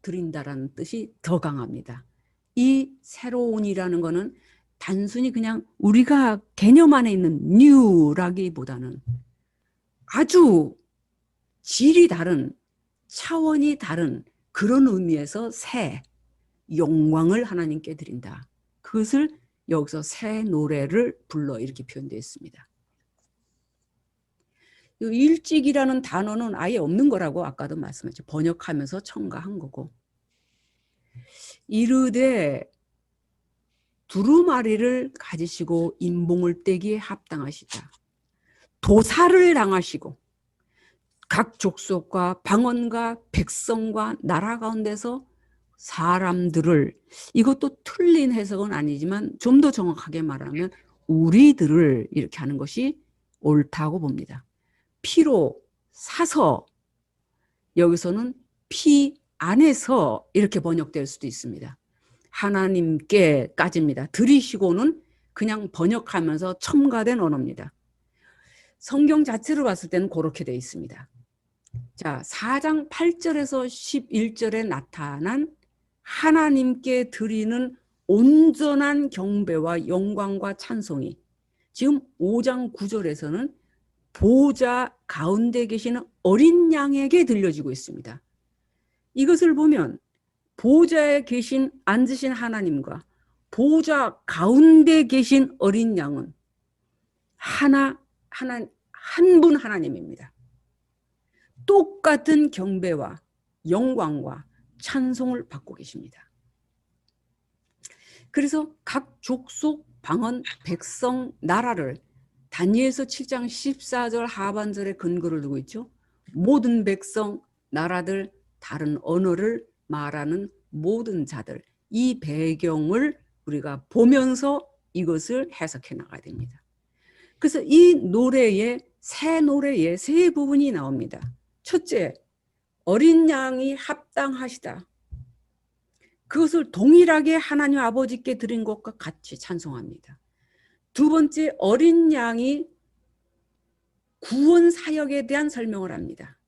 드린다라는 뜻이 더 강합니다. 이 새로운이라는 거는 단순히 그냥 우리가 개념 안에 있는 뉴라기보다는 아주 질이 다른, 차원이 다른 그런 의미에서 새, 영광을 하나님께 드린다. 그것을 여기서 새 노래를 불러 이렇게 표현되어 있습니다. 일찍이라는 단어는 아예 없는 거라고 아까도 말씀했죠. 번역하면서 첨가한 거고. 이르되 두루마리를 가지시고 인봉을 떼기에 합당하시다. 도살을 당하시고 각 족속과 방언과 백성과 나라 가운데서 사람들을, 이것도 틀린 해석은 아니지만 좀 더 정확하게 말하면 우리들을 이렇게 하는 것이 옳다고 봅니다. 피로 사서, 여기서는 피 안에서 이렇게 번역될 수도 있습니다. 하나님께까지입니다. 들이시고는 그냥 번역하면서 첨가된 언어입니다. 성경 자체로 봤을 때는 그렇게 되어 있습니다. 자, 4장 8절에서 11절에 나타난 하나님께 드리는 온전한 경배와 영광과 찬송이 지금 5장 9절에서는 보좌 가운데 계시는 어린 양에게 들려지고 있습니다. 이것을 보면 보좌에 계신 앉으신 하나님과 보좌 가운데 계신 어린 양은 한 분 하나님입니다. 똑같은 경배와 영광과 찬송을 받고 계십니다. 그래서 각 족속, 방언, 백성, 나라를 다니엘서 7장 14절 하반절에 근거를 두고 있죠. 모든 백성, 나라들, 다른 언어를 말하는 모든 자들, 이 배경을 우리가 보면서 이것을 해석해 나가야 됩니다. 그래서 이 노래에, 새 노래에 세 부분이 나옵니다. 첫째, 어린 양이 합당하시다. 그것을 동일하게 하나님 아버지께 드린 것과 같이 찬송합니다. 두 번째, 어린 양이 구원 사역에 대한 설명을 합니다.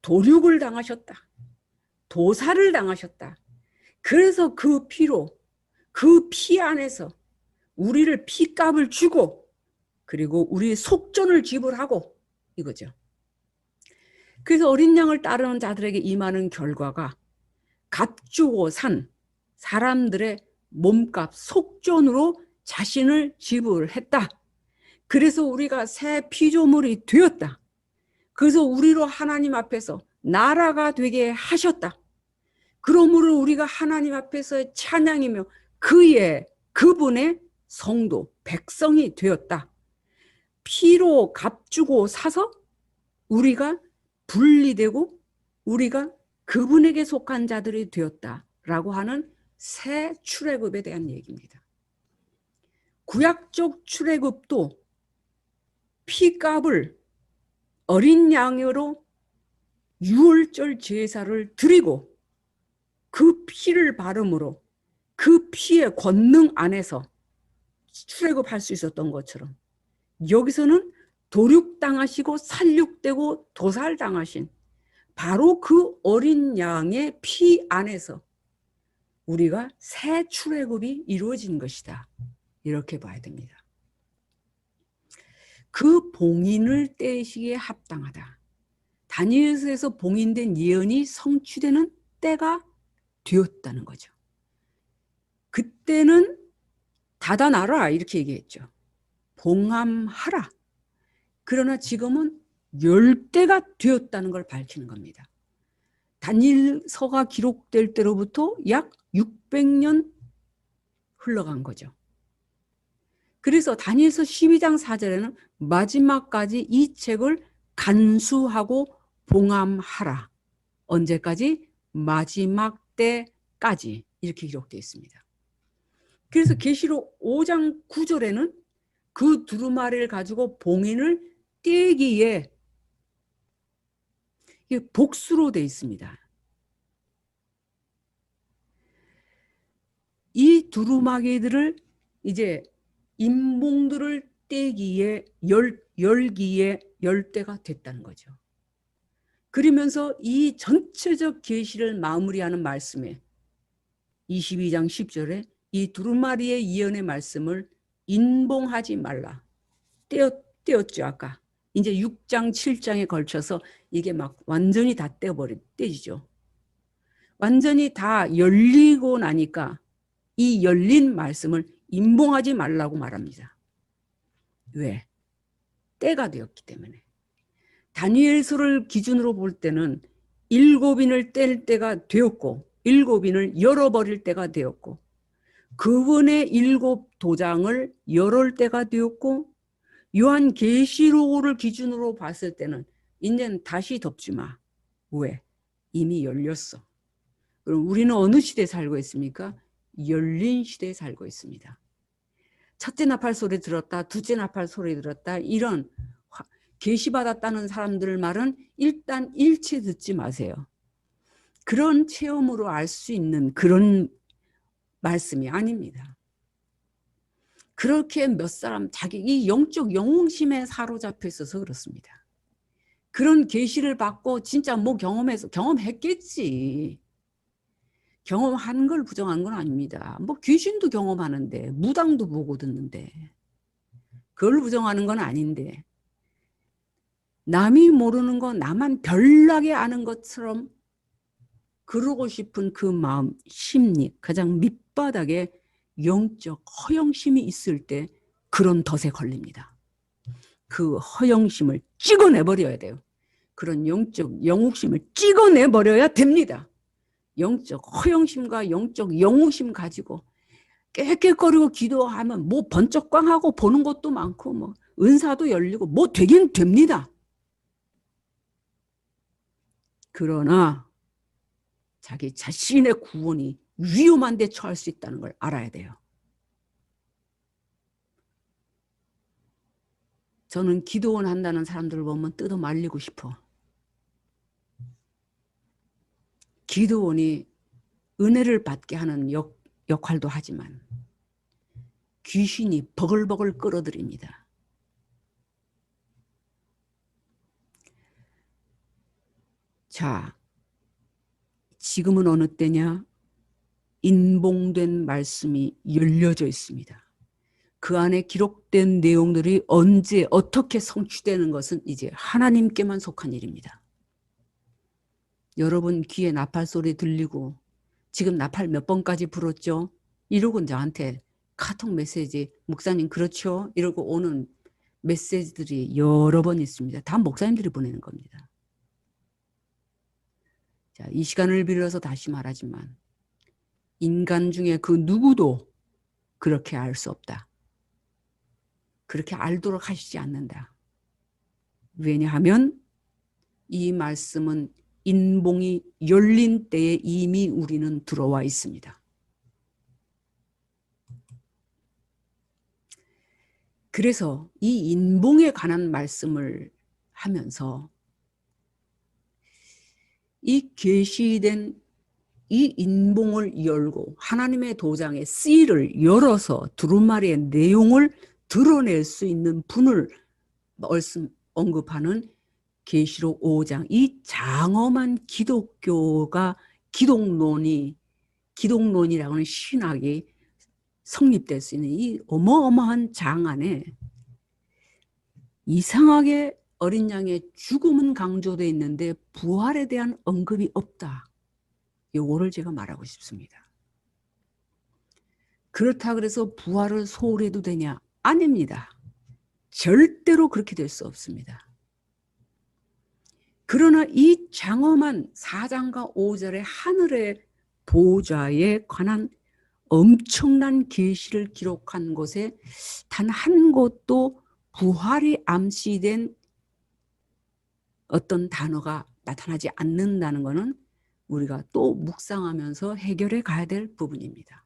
도륙을 당하셨다. 도살을 당하셨다. 그래서 그 피로, 그 피 안에서 우리를 피값을 주고 그리고 우리의 속전을 지불하고 이거죠. 그래서 어린 양을 따르는 자들에게 임하는 결과가 값주고 산 사람들의 몸값, 속전으로 자신을 지불했다. 그래서 우리가 새 피조물이 되었다. 그래서 우리로 하나님 앞에서 나라가 되게 하셨다. 그러므로 우리가 하나님 앞에서 찬양이며 그분의 성도, 백성이 되었다. 피로 값주고 사서 우리가 분리되고 우리가 그분에게 속한 자들이 되었다라고 하는 새 출애굽에 대한 얘기입니다. 구약적 출애굽도 피값을 어린 양으로 유월절 제사를 드리고 그 피를 바름으로 그 피의 권능 안에서 출애굽할 수 있었던 것처럼 여기서는 도륙당하시고 살육되고 도살당하신 바로 그 어린 양의 피 안에서 우리가 새 출애굽이 이루어진 것이다. 이렇게 봐야 됩니다. 그 봉인을 떼시기에 합당하다. 다니엘서에서 봉인된 예언이 성취되는 때가 되었다는 거죠. 그때는 닫아놔라 이렇게 얘기했죠. 봉함하라. 그러나 지금은 열대가 되었다는 걸 밝히는 겁니다. 다니엘서가 기록될 때로부터 약 600년 흘러간 거죠. 그래서 다니엘서 12장 4절에는 마지막까지 이 책을 간수하고 봉함하라. 언제까지? 마지막 때까지 이렇게 기록되어 있습니다. 그래서 계시록 5장 9절에는 그 두루마리를 가지고 봉인을 떼기에 이게 복수로 되어 있습니다. 이 두루마기들을 이제 인봉들을 떼기에 열기에 열대가 됐다는 거죠. 그러면서 이 전체적 계시를 마무리하는 말씀에 22장 10절에 이 두루마리의 예언의 말씀을 인봉하지 말라. 떼었죠 아까. 이제 6장 7장에 걸쳐서 이게 막 완전히 다 떼지죠. 완전히 다 열리고 나니까 이 열린 말씀을 인봉하지 말라고 말합니다. 왜? 때가 되었기 때문에. 다니엘서를 기준으로 볼 때는 7인을 뗄 때가 되었고 7인을 열어버릴 때가 되었고 그분의 7 도장을 열을 때가 되었고 요한계시록을 기준으로 봤을 때는 이제는 다시 덮지 마. 왜? 이미 열렸어. 그럼 우리는 어느 시대에 살고 있습니까? 열린 시대에 살고 있습니다. 첫째 나팔 소리 들었다, 둘째 나팔 소리 들었다 이런 계시받았다는 사람들 말은 일단 일체 듣지 마세요. 그런 체험으로 알 수 있는 그런 말씀이 아닙니다. 그렇게 몇 사람 자기 이 영적 영웅심에 사로잡혀 있어서 그렇습니다. 그런 계시를 받고 진짜 뭐 경험했겠지. 경험한 걸 부정한 건 아닙니다. 뭐 귀신도 경험하는데 무당도 보고 듣는데 그걸 부정하는 건 아닌데 남이 모르는 거 나만 별나게 아는 것처럼 그러고 싶은 그 마음, 심리, 가장 밑바닥에 영적 허영심이 있을 때 그런 덫에 걸립니다. 그 허영심을 찍어내버려야 돼요. 그런 영적 영웅심을 찍어내버려야 됩니다. 영적 허영심과 영적 영웅심 가지고 깨끗거리고 기도하면 뭐 번쩍광하고 보는 것도 많고 뭐 은사도 열리고 뭐 되긴 됩니다. 그러나 자기 자신의 구원이 위험한 데 처할 수 있다는 걸 알아야 돼요. 저는 기도원 한다는 사람들을 보면 뜯어 말리고 싶어. 기도원이 은혜를 받게 하는 역할도 하지만 귀신이 버글버글 끌어들입니다. 자, 지금은 어느 때냐? 인봉된 말씀이 열려져 있습니다. 그 안에 기록된 내용들이 언제 어떻게 성취되는 것은 이제 하나님께만 속한 일입니다. 여러분 귀에 나팔 소리 들리고 지금 나팔 몇 번까지 불었죠? 이러고 저한테 카톡 메시지 목사님 그렇죠? 이러고 오는 메시지들이 여러 번 있습니다. 다 목사님들이 보내는 겁니다. 자, 이 시간을 빌어서 다시 말하지만 인간 중에 그 누구도 그렇게 알 수 없다. 그렇게 알도록 하시지 않는다. 왜냐하면 이 말씀은 인봉이 열린 때에 이미 우리는 들어와 있습니다. 그래서 이 인봉에 관한 말씀을 하면서 이 계시된 이 인봉을 열고 하나님의 도장의 씨를 열어서 두루마리의 내용을 드러낼 수 있는 분을 언급하는 계시록 5장 이 장엄한 기독론이라고 하는 신학이 성립될 수 있는 이 어마어마한 장 안에 이상하게 어린 양의 죽음은 강조되어 있는데 부활에 대한 언급이 없다. 요거를 제가 말하고 싶습니다. 그렇다 그래서 부활을 소홀해도 되냐? 아닙니다. 절대로 그렇게 될 수 없습니다. 그러나 이 장엄한 4장과 5절의 하늘의 보좌에 관한 엄청난 계시를 기록한 곳에 단 한 곳도 부활이 암시된 어떤 단어가 나타나지 않는다는 것은 우리가 또 묵상하면서 해결해 가야 될 부분입니다.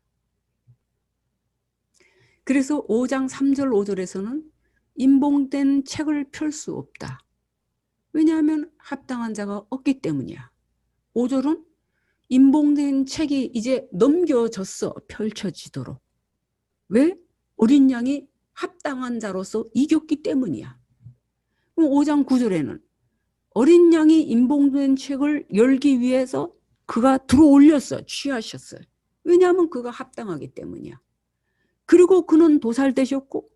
그래서 5장 3절 5절에서는 임봉된 책을 펼 수 없다. 왜냐하면 합당한 자가 없기 때문이야. 5절은 임봉된 책이 이제 넘겨졌어. 펼쳐지도록. 왜? 어린 양이 합당한 자로서 이겼기 때문이야. 그럼 5장 9절에는 어린 양이 임봉된 책을 열기 위해서 그가 들어올렸어요. 취하셨어요. 왜냐하면 그가 합당하기 때문이야. 그리고 그는 도살되셨고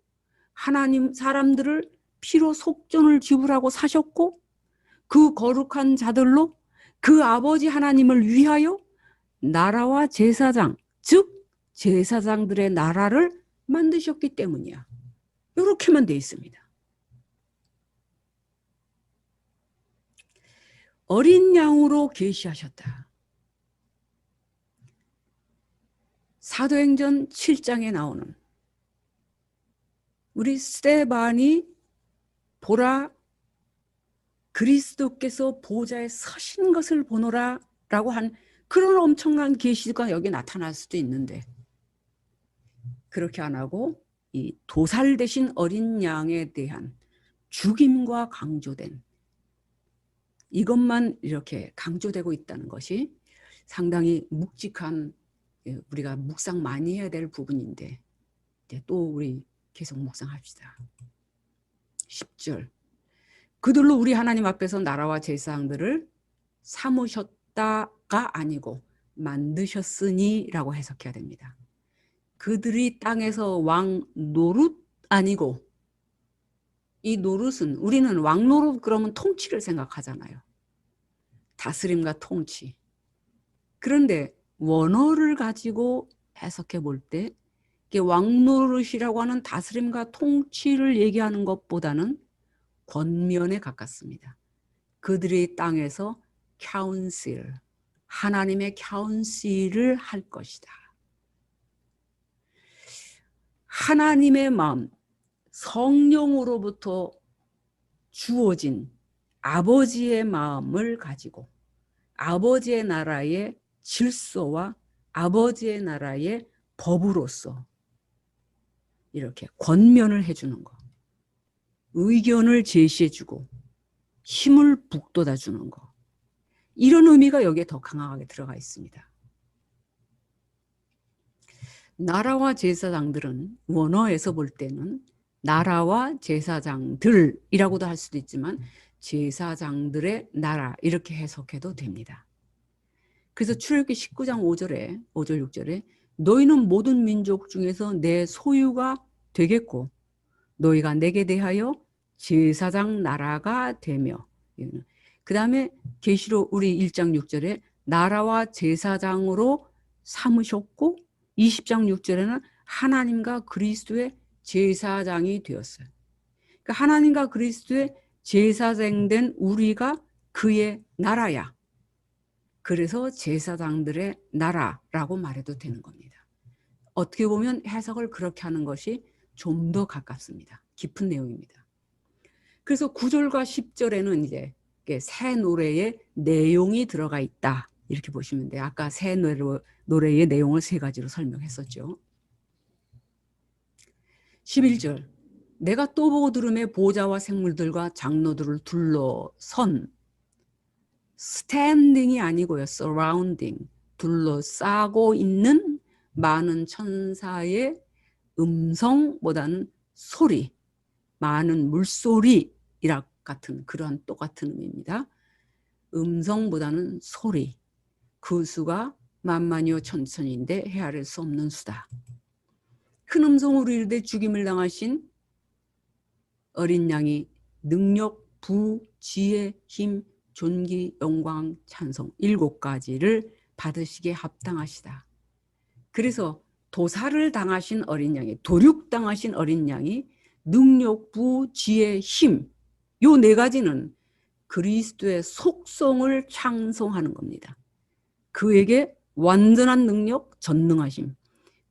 하나님 사람들을 피로 속전을 지불하고 사셨고 그 거룩한 자들로 그 아버지 하나님을 위하여 나라와 제사장, 즉 제사장들의 나라를 만드셨기 때문이야. 이렇게만 돼 있습니다. 어린 양으로 계시하셨다. 사도행전 7장에 나오는 우리 스데반이 보라 그리스도께서 보좌에 서신 것을 보노라 라고 한 그런 엄청난 계시가 여기 나타날 수도 있는데 그렇게 안 하고 이 도살되신 어린 양에 대한 죽임과 강조된 이것만 이렇게 강조되고 있다는 것이 상당히 묵직한 우리가 묵상 많이 해야 될 부분인데 이제 또 우리 계속 묵상합시다. 10절 그들로 우리 하나님 앞에서 나라와 제사장들을 삼으셨다가 아니고 만드셨으니 라고 해석해야 됩니다. 그들이 땅에서 왕 노릇 아니고 이 노릇은 우리는 왕 노릇 그러면 통치를 생각하잖아요. 다스림과 통치. 그런데 원어를 가지고 해석해 볼 때 왕 노릇이라고 하는 다스림과 통치를 얘기하는 것보다는 권면에 가깝습니다. 그들이 땅에서 카운실, 하나님의 카운실을 할 것이다. 하나님의 마음, 성령으로부터 주어진 아버지의 마음을 가지고 아버지의 나라의 질서와 아버지의 나라의 법으로서 이렇게 권면을 해주는 것. 의견을 제시해주고 힘을 북돋아주는 것. 이런 의미가 여기에 더 강하게 들어가 있습니다. 나라와 제사장들은 원어에서 볼 때는 나라와 제사장들이라고도 할 수도 있지만 제사장들의 나라 이렇게 해석해도 됩니다. 그래서 출애굽기 19장 5절 6절에 너희는 모든 민족 중에서 내 소유가 되겠고 너희가 내게 대하여 제사장 나라가 되며 그 다음에 계시록 우리 1장 6절에 나라와 제사장으로 삼으셨고 20장 6절에는 하나님과 그리스도의 제사장이 되었어요. 그러니까 하나님과 그리스도의 제사장 된 우리가 그의 나라야. 그래서 제사장들의 나라라고 말해도 되는 겁니다. 어떻게 보면 해석을 그렇게 하는 것이 좀 더 가깝습니다. 깊은 내용입니다. 그래서 9절과 10절에는 이제 새 노래의 내용이 들어가 있다. 이렇게 보시면 돼요. 아까 새 노래의 내용을 세 가지로 설명했었죠. 11절 내가 또 보고 들음에 보좌와 생물들과 장로들을 둘러선 스탠딩이 아니고요. surrounding 둘러싸고 있는 많은 천사의 음성보다는 소리 많은 물소리라 같은 그러한 똑같은 의미입니다. 음성보다는 소리, 그 수가 만만이요 천천인데 헤아릴 수 없는 수다. 큰 음성으로 이르되 죽임을 당하신 어린 양이 능력, 부, 지혜, 힘, 존귀, 영광, 찬송 7가지를 받으시기에 합당하시다. 그래서 도살을 당하신 어린 양이, 도륙당하신 어린 양이 능력, 부, 지혜, 힘, 요 4가지는 그리스도의 속성을 찬송하는 겁니다. 그에게 완전한 능력, 전능하심,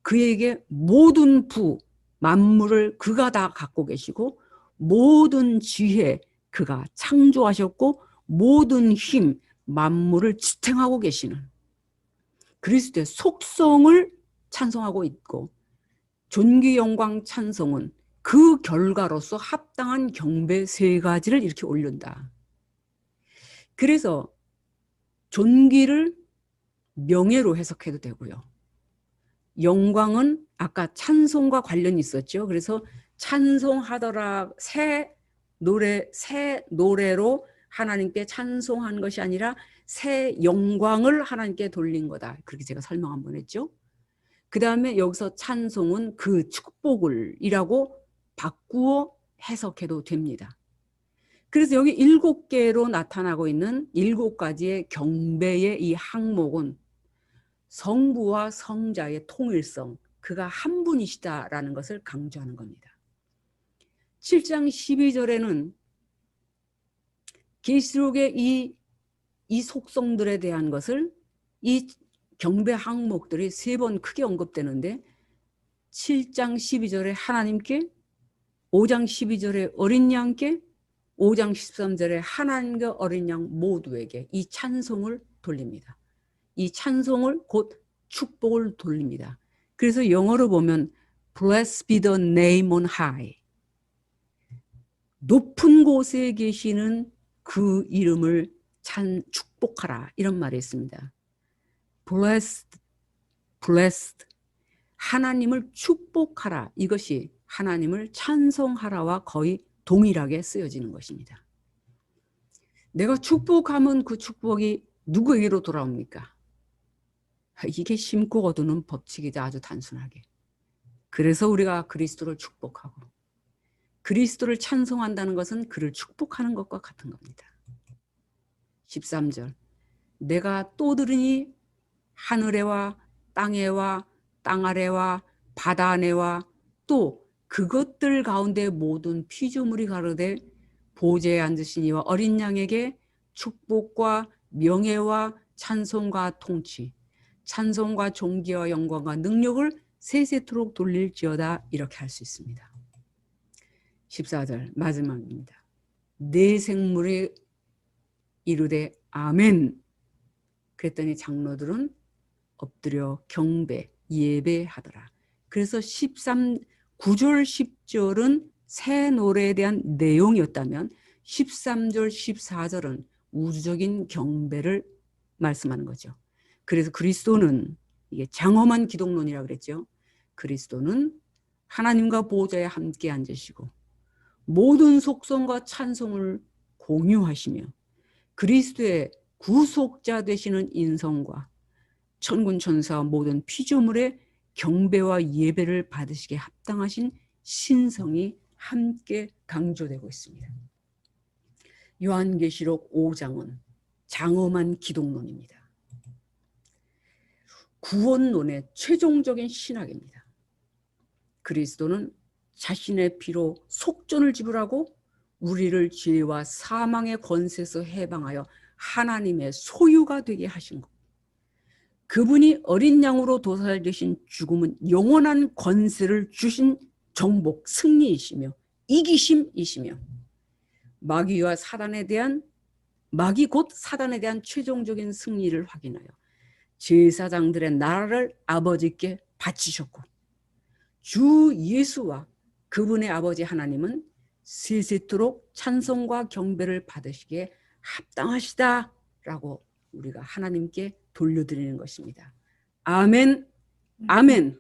그에게 모든 부, 만물을 그가 다 갖고 계시고 모든 지혜 그가 창조하셨고 모든 힘, 만물을 지탱하고 계시는 그리스도의 속성을 찬송하고 있고 존귀, 영광, 찬송은 그 결과로서 합당한 경배 3가지를 이렇게 올린다. 그래서 존귀를 명예로 해석해도 되고요. 영광은 아까 찬송과 관련이 있었죠. 그래서 찬송하더라 새 노래로 하나님께 찬송한 것이 아니라 새 영광을 하나님께 돌린 거다. 그렇게 제가 설명 한번 했죠. 그 다음에 여기서 찬송은 그 축복을이라고 바꾸어 해석해도 됩니다. 그래서 여기 7개로 나타나고 있는 7가지의 경배의 이 항목은 성부와 성자의 통일성, 그가 한 분이시다라는 것을 강조하는 겁니다. 7장 12절에는 계시록의 이 속성들에 대한 것을 이 경배 항목들이 3번 크게 언급되는데 7장 12절에 하나님께, 5장 12절에 어린 양께, 5장 13절에 하나님과 어린 양 모두에게 이 찬송을 돌립니다. 이 찬송을 곧 축복을 돌립니다. 그래서 영어로 보면 Blessed be the name on high. 높은 곳에 계시는 그 이름을 축복하라 이런 말이 있습니다. Blessed, blessed. 하나님을 축복하라. 이것이 하나님을 찬송하라와 거의 동일하게 쓰여지는 것입니다. 내가 축복하면 그 축복이 누구에게로 돌아옵니까? 이게 심고 거두는 법칙이다. 아주 단순하게. 그래서 우리가 그리스도를 축복하고 그리스도를 찬송한다는 것은 그를 축복하는 것과 같은 겁니다. 13절 내가 또 들으니 하늘에와 땅에와 땅 아래와 바다 안에와 또 그것들 가운데 모든 피조물이 가로되 보좌에 앉으신 이와 어린 양에게 축복과 명예와 찬송과 통치, 찬송과 존귀와 영광과 능력을 세세토록 돌릴지어다 이렇게 할 수 있습니다. 14절 마지막입니다. 내 생물이 이르되 아멘. 그랬더니 장로들은 엎드려 경배, 예배하더라. 그래서 9절, 10절은 새 노래에 대한 내용이었다면 13절, 14절은 우주적인 경배를 말씀하는 거죠. 그래서 그리스도는 이게 장엄한 기독론이라고 그랬죠. 그리스도는 하나님과 보좌에 함께 앉으시고 모든 속성과 찬송을 공유하시며 그리스도의 구속자 되시는 인성과 천군 천사와 모든 피조물의 경배와 예배를 받으시기에 합당하신 신성이 함께 강조되고 있습니다. 요한계시록 5장은 장엄한 기독론입니다. 구원론의 최종적인 신학입니다. 그리스도는 자신의 피로 속전을 지불하고 우리를 죄와 사망의 권세에서 해방하여 하나님의 소유가 되게 하신 것. 그분이 어린 양으로 도살되신 죽음은 영원한 권세를 주신 정복, 승리이시며 이기심이시며 마귀와 사단에 대한 마귀 곧 사단에 대한 최종적인 승리를 확인하여 제사장들의 나라를 아버지께 바치셨고 주 예수와 그분의 아버지 하나님은 세세토록 찬송과 경배를 받으시기에 합당하시다라고 우리가 하나님께 돌려드리는 것입니다. 아멘, 아멘.